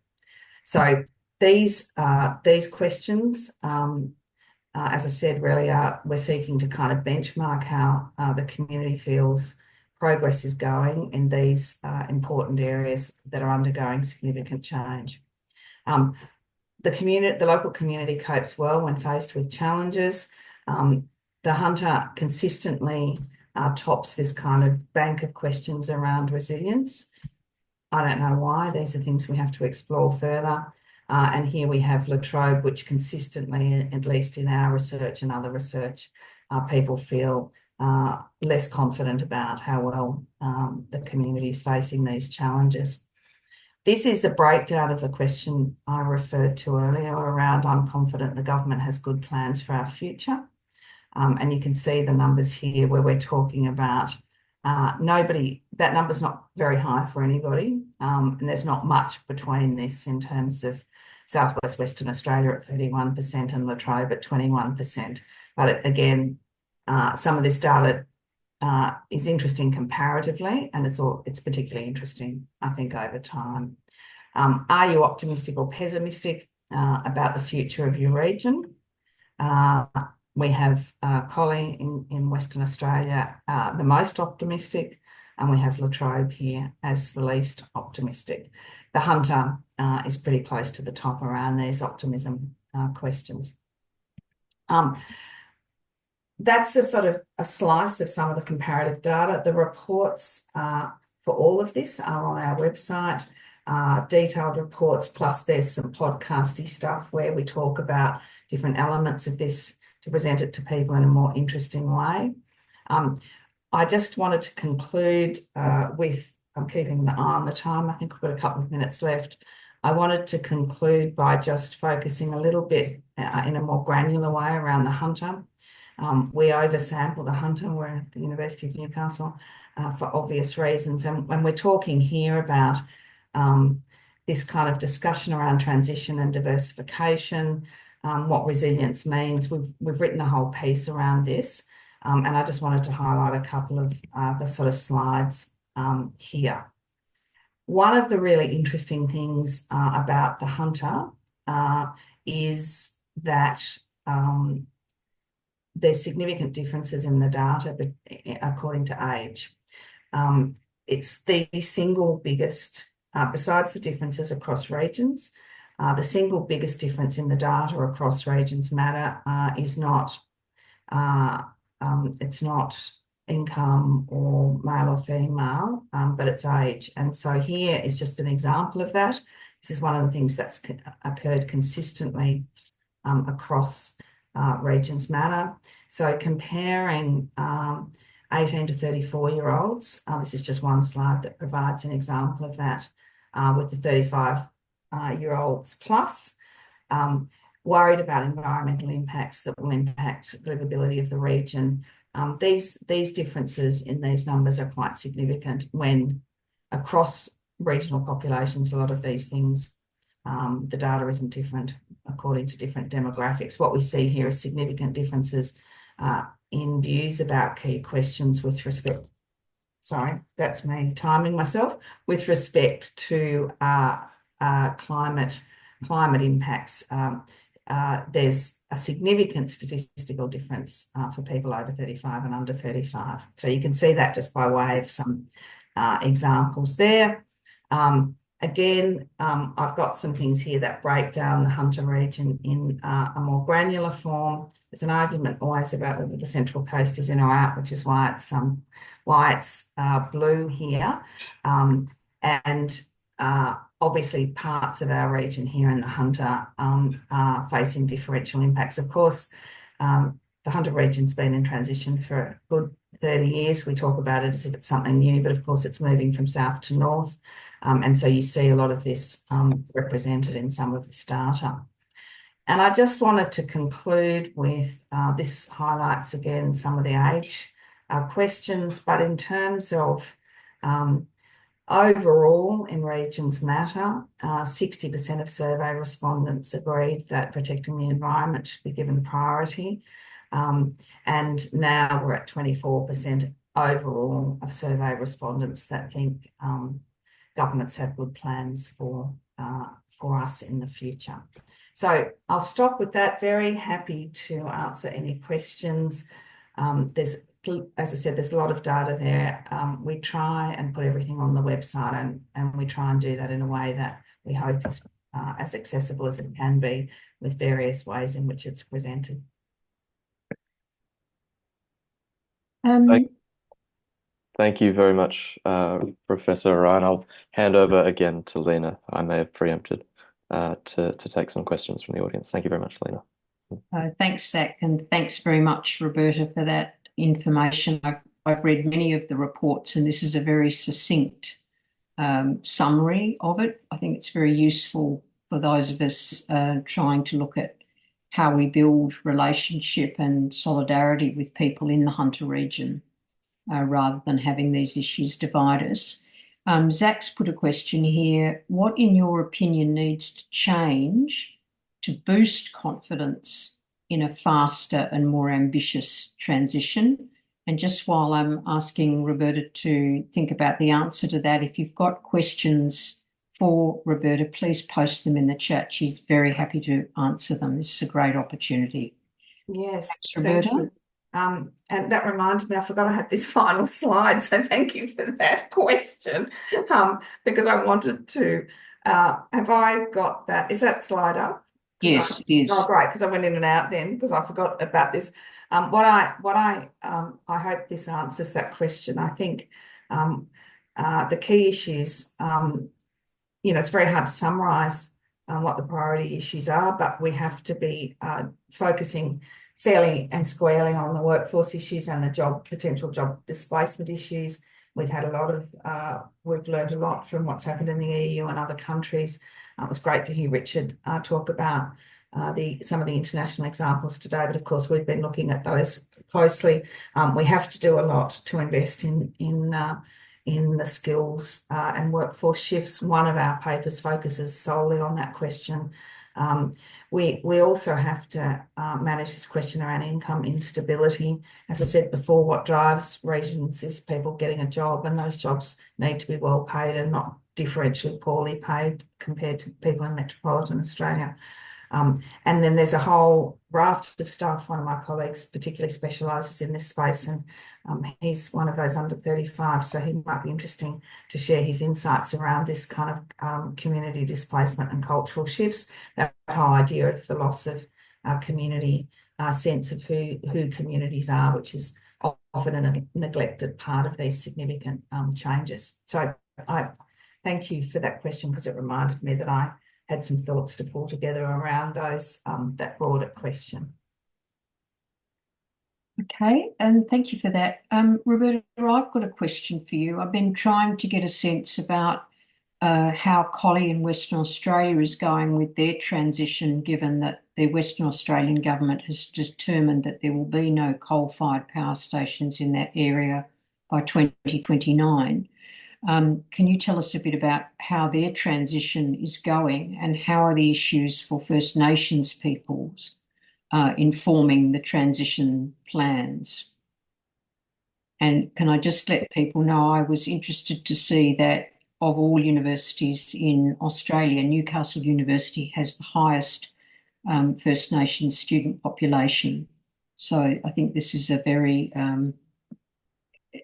So these questions, as I said, really we're seeking to kind of benchmark how the community feels progress is going in these important areas that are undergoing significant change. The local community copes well when faced with challenges. The Hunter consistently tops this kind of bank of questions around resilience. I don't know why. These are things we have to explore further. And here we have Latrobe, which consistently, at least in our research and other research, people feel less confident about how well the community is facing these challenges. This is a breakdown of the question I referred to earlier around I'm confident the government has good plans for our future. And you can see the numbers here where we're talking about that number's not very high for anybody. And there's not much between this in terms of Southwest Western Australia at 31% and Latrobe at 21%. But again, some of this data is interesting comparatively, and it's particularly interesting, I think, over time. Are you optimistic or pessimistic about the future of your region? We have Collie in Western Australia, the most optimistic, and we have Latrobe here as the least optimistic. The Hunter is pretty close to the top around these optimism questions. That's a sort of a slice of some of the comparative data. The reports for all of this are on our website, detailed reports, plus there's some podcasty stuff where we talk about different elements of this to present it to people in a more interesting way. I just wanted to conclude with, I'm keeping the eye on the time, I think we've got a couple of minutes left. I wanted to conclude by just focusing a little bit in a more granular way around the Hunter. We oversample the Hunter. We're at the University of Newcastle for obvious reasons. And when we're talking here about this kind of discussion around transition and diversification, what resilience means, we've written a whole piece around this. And I just wanted to highlight a couple of the sort of slides here. One of the really interesting things about the Hunter is that there's significant differences in the data but according to age. It's the single biggest, besides the differences across regions, the single biggest difference in the data across regions matter is not, it's not income or male or female, but it's age. And so here is just an example of that. This is one of the things that's occurred consistently across regions matter. So comparing 18 to 34-year-olds, this is just one slide that provides an example of that with the 35-year-olds plus, worried about environmental impacts that will impact the livability of the region. These differences in these numbers are quite significant when across regional populations, a lot of these things, the data isn't different according to different demographics. What we see here is significant differences in views about key questions with respect, sorry, that's me timing myself, with respect to climate impacts. There's a significant statistical difference for people over 35 and under 35. So you can see that just by way of some examples there. Again, I've got some things here that break down the Hunter region in a more granular form. There's an argument always about whether the Central Coast is in or out, which is why it's blue here. And obviously parts of our region here in the Hunter are facing differential impacts. Of course, the Hunter region's been in transition for a good 30 years. We talk about it as if it's something new, but of course it's moving from south to north. And so you see a lot of this represented in some of this data. And I just wanted to conclude with this highlights again some of the age questions, but in terms of overall in regions matter, 60% of survey respondents agreed that protecting the environment should be given priority. And now we're at 24% overall of survey respondents that think governments have good plans for us in the future. So I'll stop with that. Very happy to answer any questions. As I said, there's a lot of data there. We try and put everything on the website and we try and do that in a way that we hope is as accessible as it can be with various ways in which it's presented. Thank you very much, Professor Ryan. I'll hand over again to Lena. I may have preempted to take some questions from the audience. Thank you very much, Lena. Thanks, Zach, and thanks very much, Roberta, for that information. I've read many of the reports, and this is a very succinct summary of it. I think it's very useful for those of us trying to look at how we build relationship and solidarity with people in the Hunter region rather than having these issues divide us. Zach's put a question here. What, in your opinion, needs to change to boost confidence in a faster and more ambitious transition? And just while I'm asking Roberta to think about the answer to that, if you've got questions for Roberta, please post them in the chat. She's very happy to answer them. This is a great opportunity. Yes, Thanks, thank Roberta. you. And that reminded me, I forgot I had this final slide, so thank you for that question. Because I wanted to, have I got that? Is that slide up? Yes, it is. Oh, great, because I went in and out then because I forgot about this. I hope this answers that question. I think the key issues, it's very hard to summarise what the priority issues are, but we have to be focusing fairly and squarely on the workforce issues and the potential job displacement issues. We've had we've learned a lot from what's happened in the EU and other countries. It was great to hear Richard talk about some of the international examples today, but of course we've been looking at those closely. We have to do a lot to invest in the skills and workforce shifts. One of our papers focuses solely on that question. We also have to manage this question around income instability. As I said before, what drives regions is people getting a job, and those jobs need to be well paid and not differentially poorly paid compared to people in metropolitan Australia. And then there's a whole raft of stuff. One of my colleagues particularly specialises in this space, and he's one of those under 35, so he might be interesting to share his insights around this kind of community displacement and cultural shifts, that whole idea of the loss of community sense of who communities are, which is often a neglected part of these significant changes. So I thank you for that question, because it reminded me that I had some thoughts to pull together around those that broader question. Okay, and thank you for that. Roberta, I've got a question for you. I've been trying to get a sense about how Collie in Western Australia is going with their transition, given that the Western Australian government has determined that there will be no coal-fired power stations in that area by 2029. Can you tell us a bit about how their transition is going, and how are the issues for First Nations peoples informing the transition plans? And can I just let people know, I was interested to see that of all universities in Australia, Newcastle University has the highest First Nations student population. So I think this is a very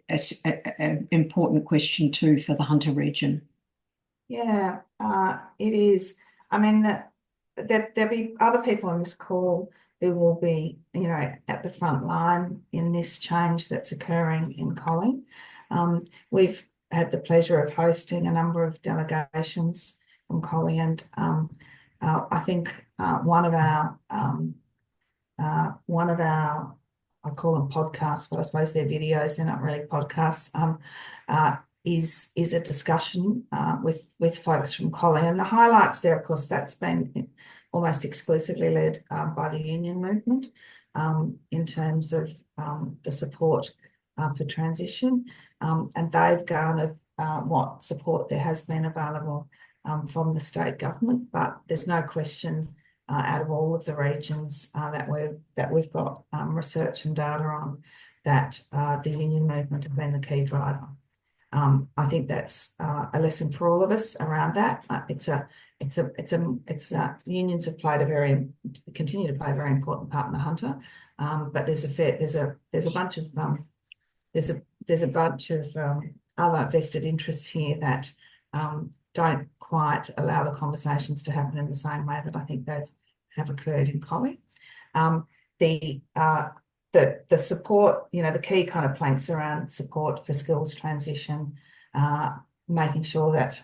an important question too for the Hunter region. Yeah, it is. I mean, there'll be other people on this call who will be, at the front line in this change that's occurring in Collie. We've had the pleasure of hosting a number of delegations from Collie, and I think one of our I call them podcasts, but I suppose they're videos, they're not really podcasts, is a discussion with folks from Collie. And the highlights there, of course, that's been almost exclusively led by the union movement in terms of the support for transition. And they've garnered what support there has been available from the state government, but there's no question out of all of the regions that we've got research and data on, that the union movement have been the key driver. I think that's a lesson for all of us around that. Unions have continue to play a very important part in the Hunter, but there's a bunch of other vested interests here that don't quite allow the conversations to happen in the same way that I think have occurred in Collie. The support, the key kind of planks around support for skills transition, making sure that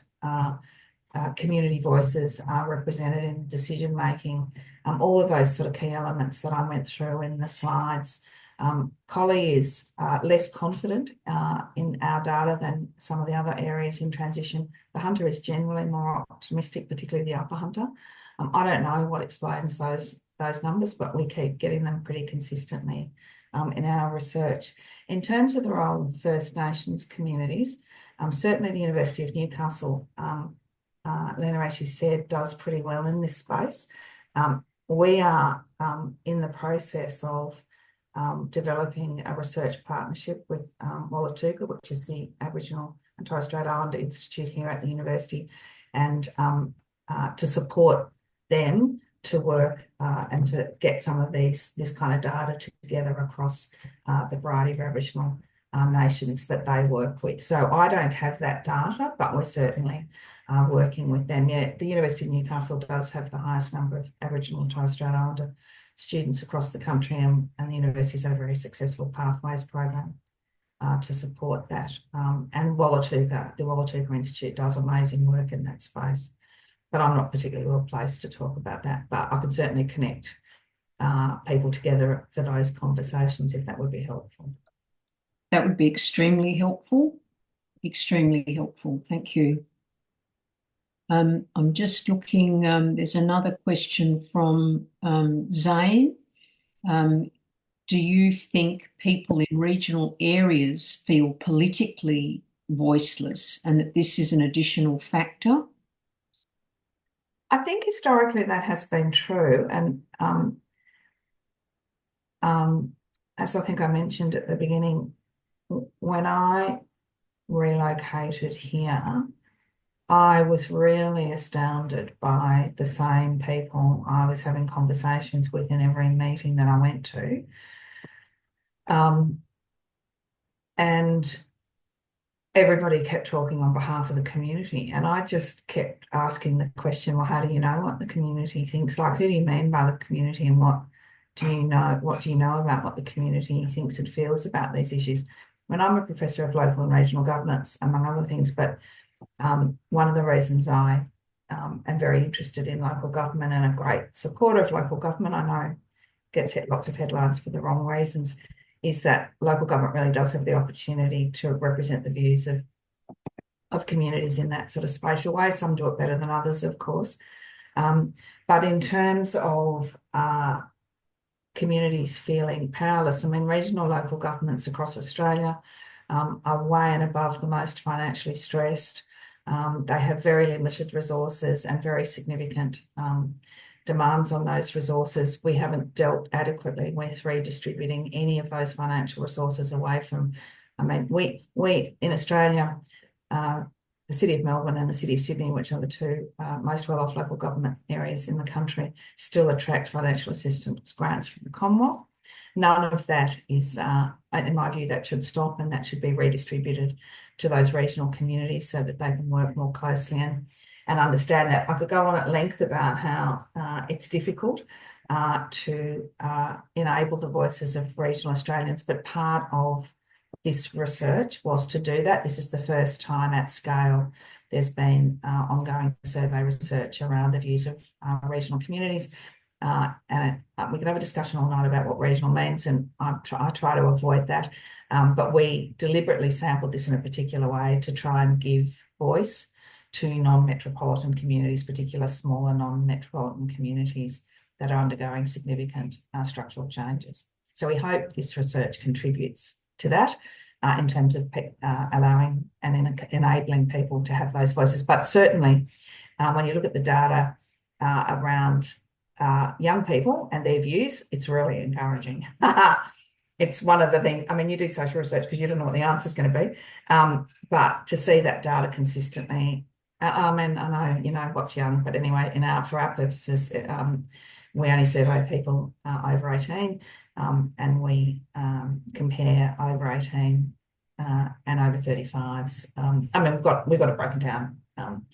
community voices are represented in decision making, all of those sort of key elements that I went through in the slides. Collie is less confident in our data than some of the other areas in transition. The Hunter is generally more optimistic, particularly the Upper Hunter. I don't know what explains those numbers, but we keep getting them pretty consistently in our research. In terms of the role of First Nations communities, certainly the University of Newcastle, Lena, as you said, does pretty well in this space. We are in the process of developing a research partnership with Wallatuga, which is the Aboriginal and Torres Strait Islander Institute here at the university. and to support them to work and to get some of this kind of data together across the variety of Aboriginal nations that they work with. So I don't have that data, but we're certainly working with them. Yeah, the University of Newcastle does have the highest number of Aboriginal and Torres Strait Islander students across the country, and the university's had a very successful pathways program to support that. And Wallatuka, the Wallatuka Institute does amazing work in that space. But I'm not particularly well placed to talk about that. But I could certainly connect people together for those conversations if that would be helpful. That would be extremely helpful. Extremely helpful. Thank you. I'm just looking, there's another question from Zane. Do you think people in regional areas feel politically voiceless and that this is an additional factor? I think historically that has been true. And as I think I mentioned at the beginning, when I relocated here, I was really astounded by the same people I was having conversations with in every meeting that I went to. And everybody kept talking on behalf of the community. And I just kept asking the question, well, how do you know what the community thinks? Like, who do you mean by the community, and what do you know? What do you know about what the community thinks and feels about these issues? When I'm a professor of local and regional governance, among other things, but one of the reasons I am very interested in local government and a great supporter of local government, I know gets lots of headlines for the wrong reasons, is that local government really does have the opportunity to represent the views of communities in that sort of spatial way. Some do it better than others, of course. But in terms of communities feeling powerless, I mean, regional local governments across Australia are way and above the most financially stressed. They have very limited resources and very significant demands on those resources. We haven't dealt adequately with redistributing any of those financial resources away from, I mean, we in Australia, the City of Melbourne and the City of Sydney, which are the two most well-off local government areas in the country, still attract financial assistance grants from the Commonwealth. None of that is, in my view, that should stop, and that should be redistributed to those regional communities so that they can work more closely and understand that. I could go on at length about how it's difficult to enable the voices of regional Australians, but part of this research was to do that. This is the first time at scale there's been ongoing survey research around the views of regional communities. And we can have a discussion all night about what regional means, and I try to avoid that. But we deliberately sampled this in a particular way to try and give voice to non-metropolitan communities, particularly smaller non-metropolitan communities that are undergoing significant structural changes. So we hope this research contributes to that in terms of allowing and enabling people to have those voices. But certainly when you look at the data around young people and their views, it's really encouraging. It's one of the things, I mean, you do social research because you don't know what the answer is going to be. But to see that data consistently, I mean, I know, you know, what's young, but anyway, for our purposes, we only survey people over 18, and we compare over 18 and over 35s. I mean, we've got it broken down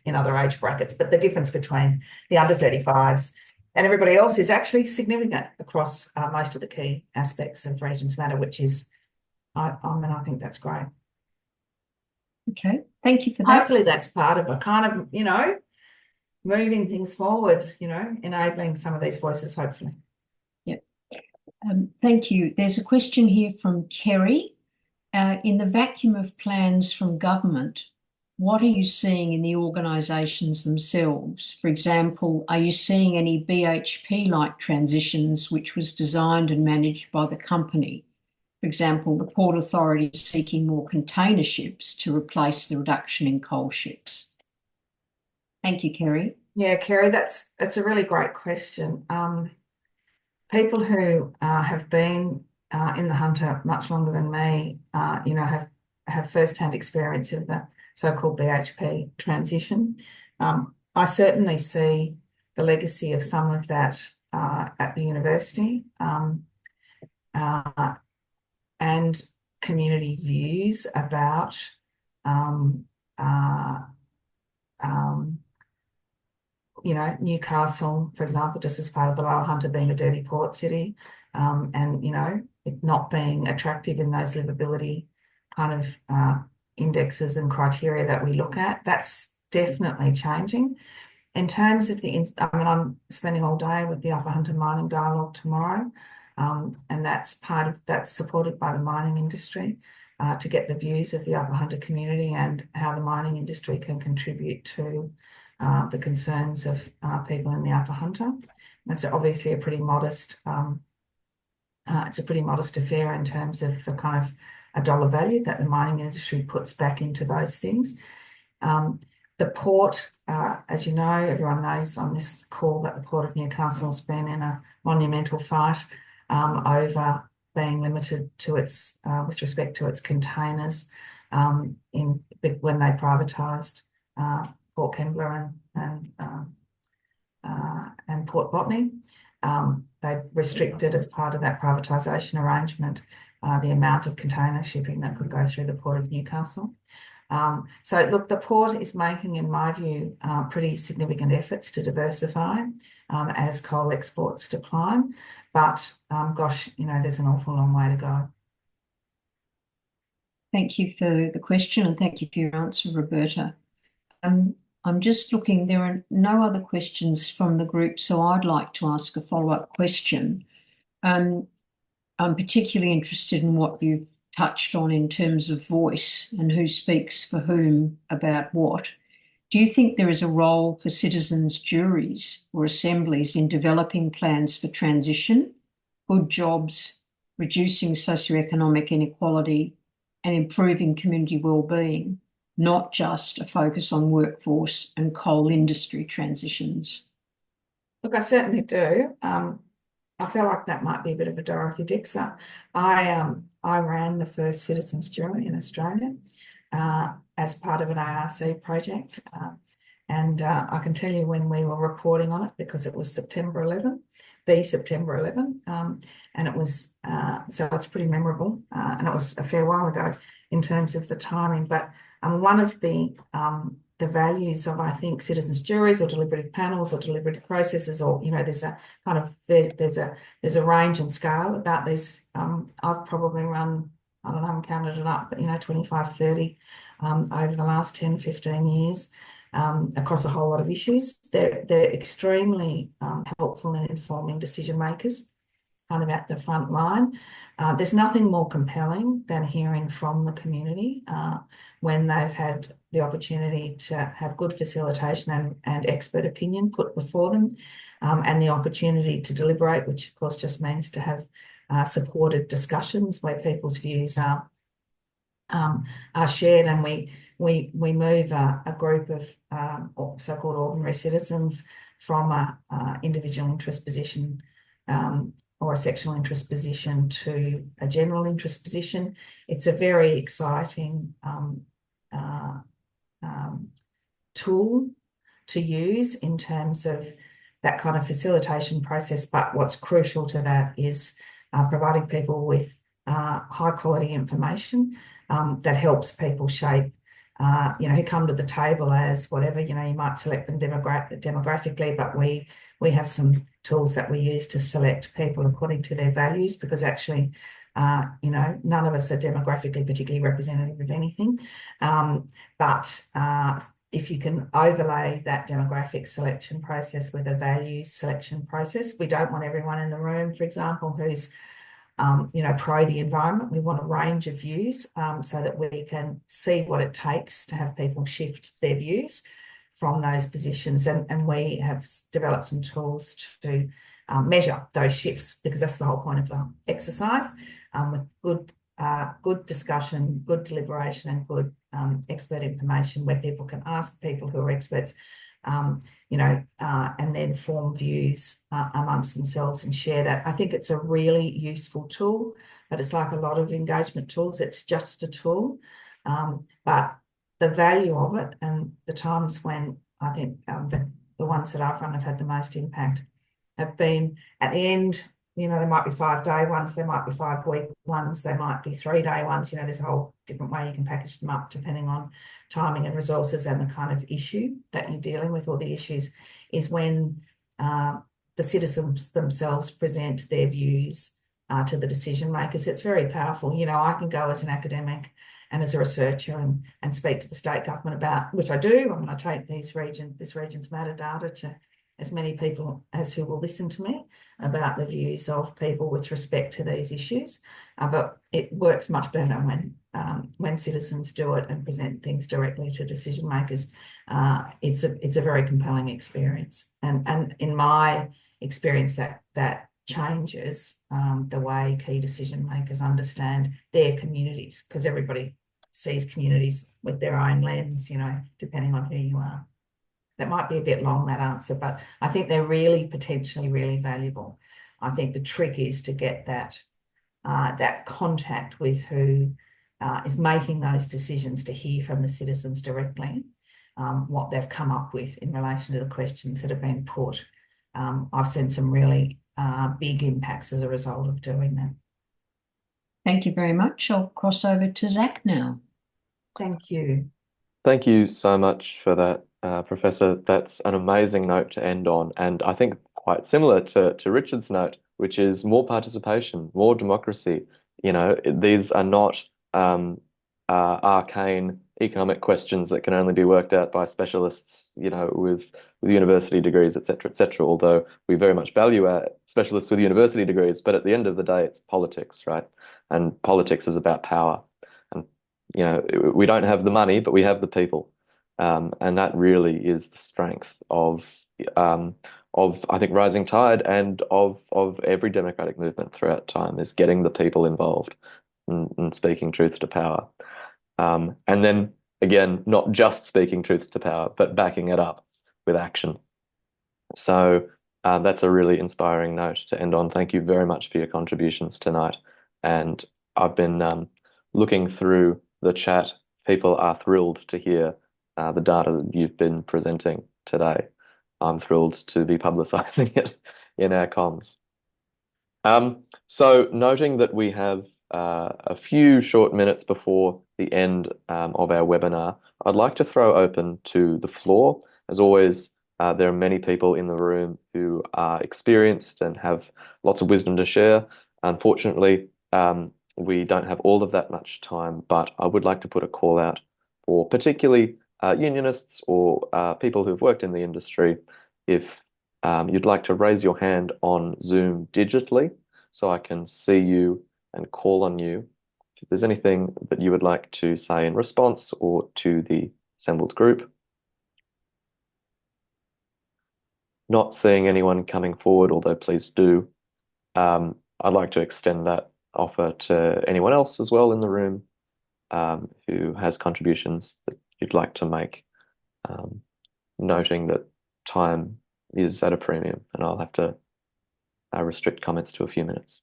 in other age brackets, but the difference between the under 35s and everybody else is actually significant across most of the key aspects of Regions Matter, which is, I mean, I think that's great. Okay, thank you for that. Hopefully that's part of a kind of, you know, moving things forward, you know, enabling some of these voices, hopefully. Yep. Thank you. There's a question here from Kerry. In the vacuum of plans from government, what are you seeing in the organisations themselves? For example, are you seeing any BHP-like transitions which was designed and managed by the company? For example, the Port Authority is seeking more container ships to replace the reduction in coal ships. Thank you, Kerry. Yeah, Kerry, that's a really great question. People who have been in the Hunter much longer than me, you know, have first-hand experience of the so-called BHP transition. I certainly see the legacy of some of that at the university, and community views about Newcastle, for example, just as part of the Lower Hunter being a dirty port city, and it not being attractive in those livability kind of indexes and criteria that we look at. That's definitely changing. In terms of I'm spending all day with the Upper Hunter Mining Dialogue tomorrow, and that's supported by the mining industry to get the views of the Upper Hunter community and how the mining industry can contribute to the concerns of people in the Upper Hunter. That's obviously a pretty modest. It's a pretty modest affair in terms of the kind of a dollar value that the mining industry puts back into those things. The port, as you know, everyone knows on this call that the Port of Newcastle has been in a monumental fight over being limited to its, with respect to its containers, when they privatised Port Kembla and Port Botany. They restricted, as part of that privatisation arrangement, the amount of container shipping that could go through the Port of Newcastle. So look, the port is making, in my view, pretty significant efforts to diversify as coal exports decline. But gosh, there's an awful long way to go. Thank you for the question, and thank you for your answer, Roberta. I'm just looking, there are no other questions from the group, so I'd like to ask a follow-up question. I'm particularly interested in what you've touched on in terms of voice and who speaks for whom about what. Do you think there is a role for citizens' juries or assemblies in developing plans for transition, good jobs, reducing socioeconomic inequality, and improving community well-being, not just a focus on workforce and coal industry transitions? Look, I certainly do. I feel like that might be a bit of a Dorothy Dixer. I ran the first citizens' jury in Australia as part of an ARC project, and I can tell you when we were reporting on it, because it was September 11, and it was so it's pretty memorable, and it was a fair while ago in terms of the timing. But one of the values of, I think, citizens' juries or deliberative panels or deliberative processes, or there's a kind of there's a range and scale about these. I've probably run, I don't know, I haven't counted it up, but 25, 30 over the last 10, 15 years across a whole lot of issues. They're extremely helpful in informing decision makers kind of at the front line. There's nothing more compelling than hearing from the community when they've had the opportunity to have good facilitation and expert opinion put before them, and the opportunity to deliberate, which of course just means to have supported discussions where people's views are shared, and we move a group of so-called ordinary citizens from a individual interest position or a sectional interest position to a general interest position. It's a very exciting tool to use in terms of that kind of facilitation process. But what's crucial to that is providing people with high quality information that helps people shape, who come to the table as whatever, you might select them demographically, but we have some tools that we use to select people according to their values, because actually, none of us are demographically particularly representative of anything. But if you can overlay that demographic selection process with a values selection process, we don't want everyone in the room, for example, who's pro the environment. We want a range of views so that we can see what it takes to have people shift their views from those positions. And we have developed some tools to measure those shifts, because that's the whole point of the exercise, with good discussion, good deliberation, and good expert information where people can ask people who are experts, and then form views amongst themselves and share that. I think it's a really useful tool, but it's like a lot of engagement tools. It's just a tool, but the value of it and the times when I think the ones that I've run have had the most impact have been at the end. There might be 5-day ones, there might be 5-week ones, there might be 3-day ones. There's a whole different way you can package them up depending on timing and resources and the kind of issue that you're dealing with, or the issues, is when the citizens themselves present their views to the decision makers. It's very powerful. I can go as an academic and as a researcher and speak to the state government about, which I do. I'm going to take this region's metadata to as many people as who will listen to me about the views of people with respect to these issues. But it works much better when citizens do it and present things directly to decision makers. It's a very compelling experience, and in my experience, that changes the way key decision makers understand their communities, because everybody sees communities with their own lens, depending on who you are. That might be a bit long, that answer, but I think they're really potentially really valuable. I think the trick is to get that contact with who is making those decisions, to hear from the citizens directly what they've come up with in relation to the questions that have been put. I've seen some really big impacts as a result of doing that. Thank you very much. I'll cross over to Zach now. Thank you. Thank you so much for that, Professor. That's an amazing note to end on, and I think quite similar to Richard's note, which is more participation, more democracy. These are not arcane economic questions that can only be worked out by specialists, with university degrees, etc., etc. Although we very much value our specialists with university degrees, but at the end of the day, it's politics, right? And politics is about power. And we don't have the money, but we have the people, and that really is the strength of I think rising tide and of every democratic movement throughout time, is getting the people involved and speaking truth to power. And then again, not just speaking truth to power, but backing it up with action. So that's a really inspiring note to end on. Thank you very much for your contributions tonight. And I've been looking through the chat. People are thrilled to hear the data that you've been presenting today. I'm thrilled to be publicising it in our comms. So noting that we have a few short minutes before the end of our webinar, I'd like to throw open to the floor. As always, there are many people in the room who are experienced and have lots of wisdom to share. Unfortunately, we don't have all of that much time, but I would like to put a call out for particularly unionists or people who've worked in the industry. If you'd like to raise your hand on Zoom digitally, so I can see you and call on you. If there's anything that you would like to say in response or to the assembled group. Not seeing anyone coming forward, although please do. I'd like to extend that offer to anyone else as well in the room who has contributions that you'd like to make, noting that time is at a premium and I'll have to restrict comments to a few minutes.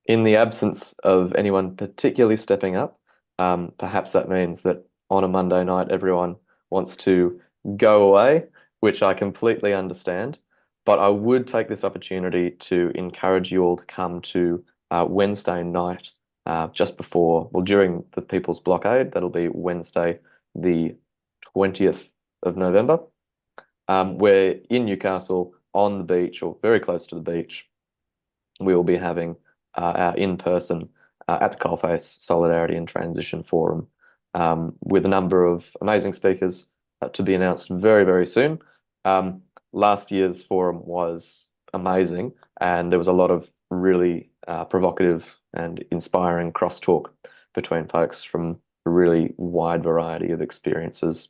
In the absence of anyone particularly stepping up, perhaps that means that on a Monday night, everyone wants to go away, which I completely understand. But I would take this opportunity to encourage you all to come to Wednesday night, just before, well, during the People's Blockade. That'll be Wednesday, the 20th of November. We're in Newcastle on the beach, or very close to the beach. We will be having our in-person at the Coalface Solidarity and Transition Forum with a number of amazing speakers to be announced very, very soon. Last year's forum was amazing, and there was a lot of really provocative and inspiring crosstalk between folks from a really wide variety of experiences.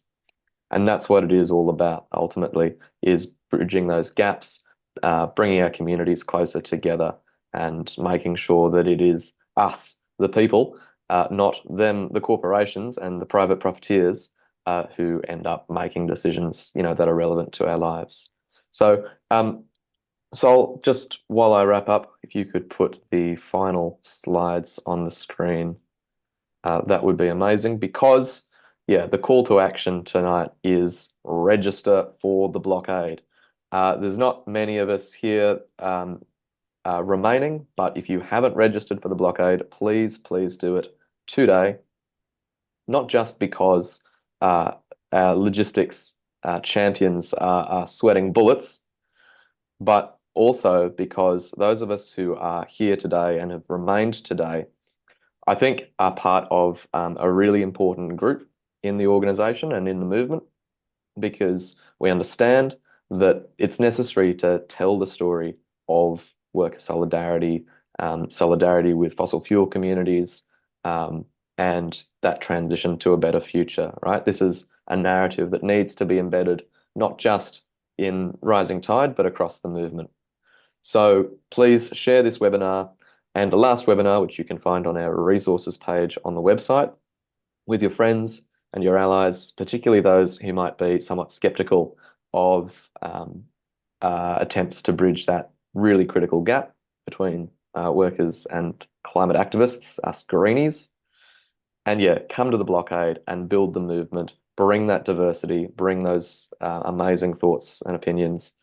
And that's what it is all about, ultimately, is bridging those gaps, bringing our communities closer together, and making sure that it is us, the people, not them, the corporations and the private profiteers, who end up making decisions, that are relevant to our lives. So So just while I wrap up, if you could put the final slides on the screen, that would be amazing because, yeah, the call to action tonight is register for the blockade. There's not many of us here remaining, but if you haven't registered for the blockade, please do it today. Not just because our logistics champions are sweating bullets, but also because those of us who are here today and have remained today, I think are part of a really important group in the organization and in the movement, because we understand that it's necessary to tell the story of worker solidarity, solidarity with fossil fuel communities, and that transition to a better future, right? This is a narrative that needs to be embedded not just in Rising Tide, but across the movement. So please share this webinar and the last webinar, which you can find on our resources page on the website, with your friends and your allies, particularly those who might be somewhat skeptical of attempts to bridge that really critical gap between workers and climate activists, us greenies. And yeah, come to the blockade and build the movement, bring that diversity, bring those amazing thoughts and opinions,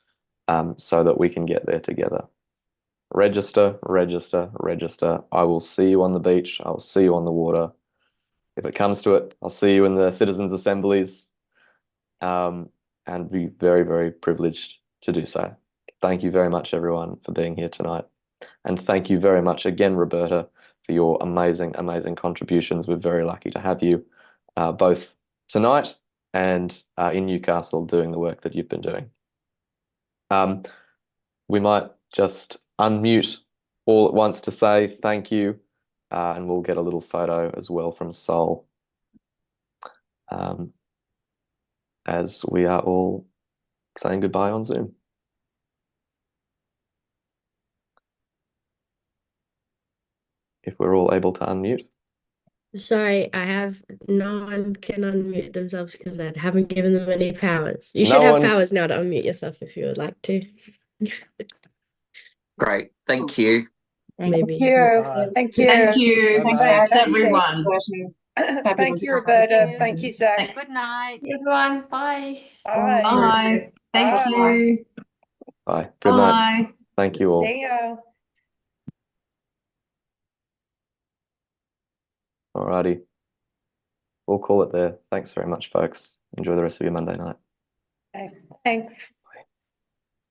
so that we can get there together. Register, register, register. I will see you on the beach. I'll see you on the water. If it comes to it, I'll see you in the citizens' assemblies, and be very, very privileged to do so. Thank you very much, everyone, for being here tonight. And thank you very much again, Roberta, for your amazing, amazing contributions. We're very lucky to have you both tonight and in Newcastle doing the work that you've been doing. We might just unmute all at once to say thank you, and we'll get a little photo as well from Sol, as we are all saying goodbye on Zoom. If we're all able to unmute. Sorry, no one can unmute themselves because I haven't given them any powers. You No should have one- powers now to unmute yourself if you would like to. Great, thank you. Maybe. Thank you. Bye. Thank you. Thank you. Bye-bye. Thanks, That's everyone. Thank you, Roberta. Thank you, Zach. Good night, everyone. Bye. Bye. Bye. Thank Bye. you. Bye. Good night. Bye. Thank you all. See ya. Alrighty. We'll call it there. Thanks very much, folks. Enjoy the rest of your Monday night. Okay, thanks.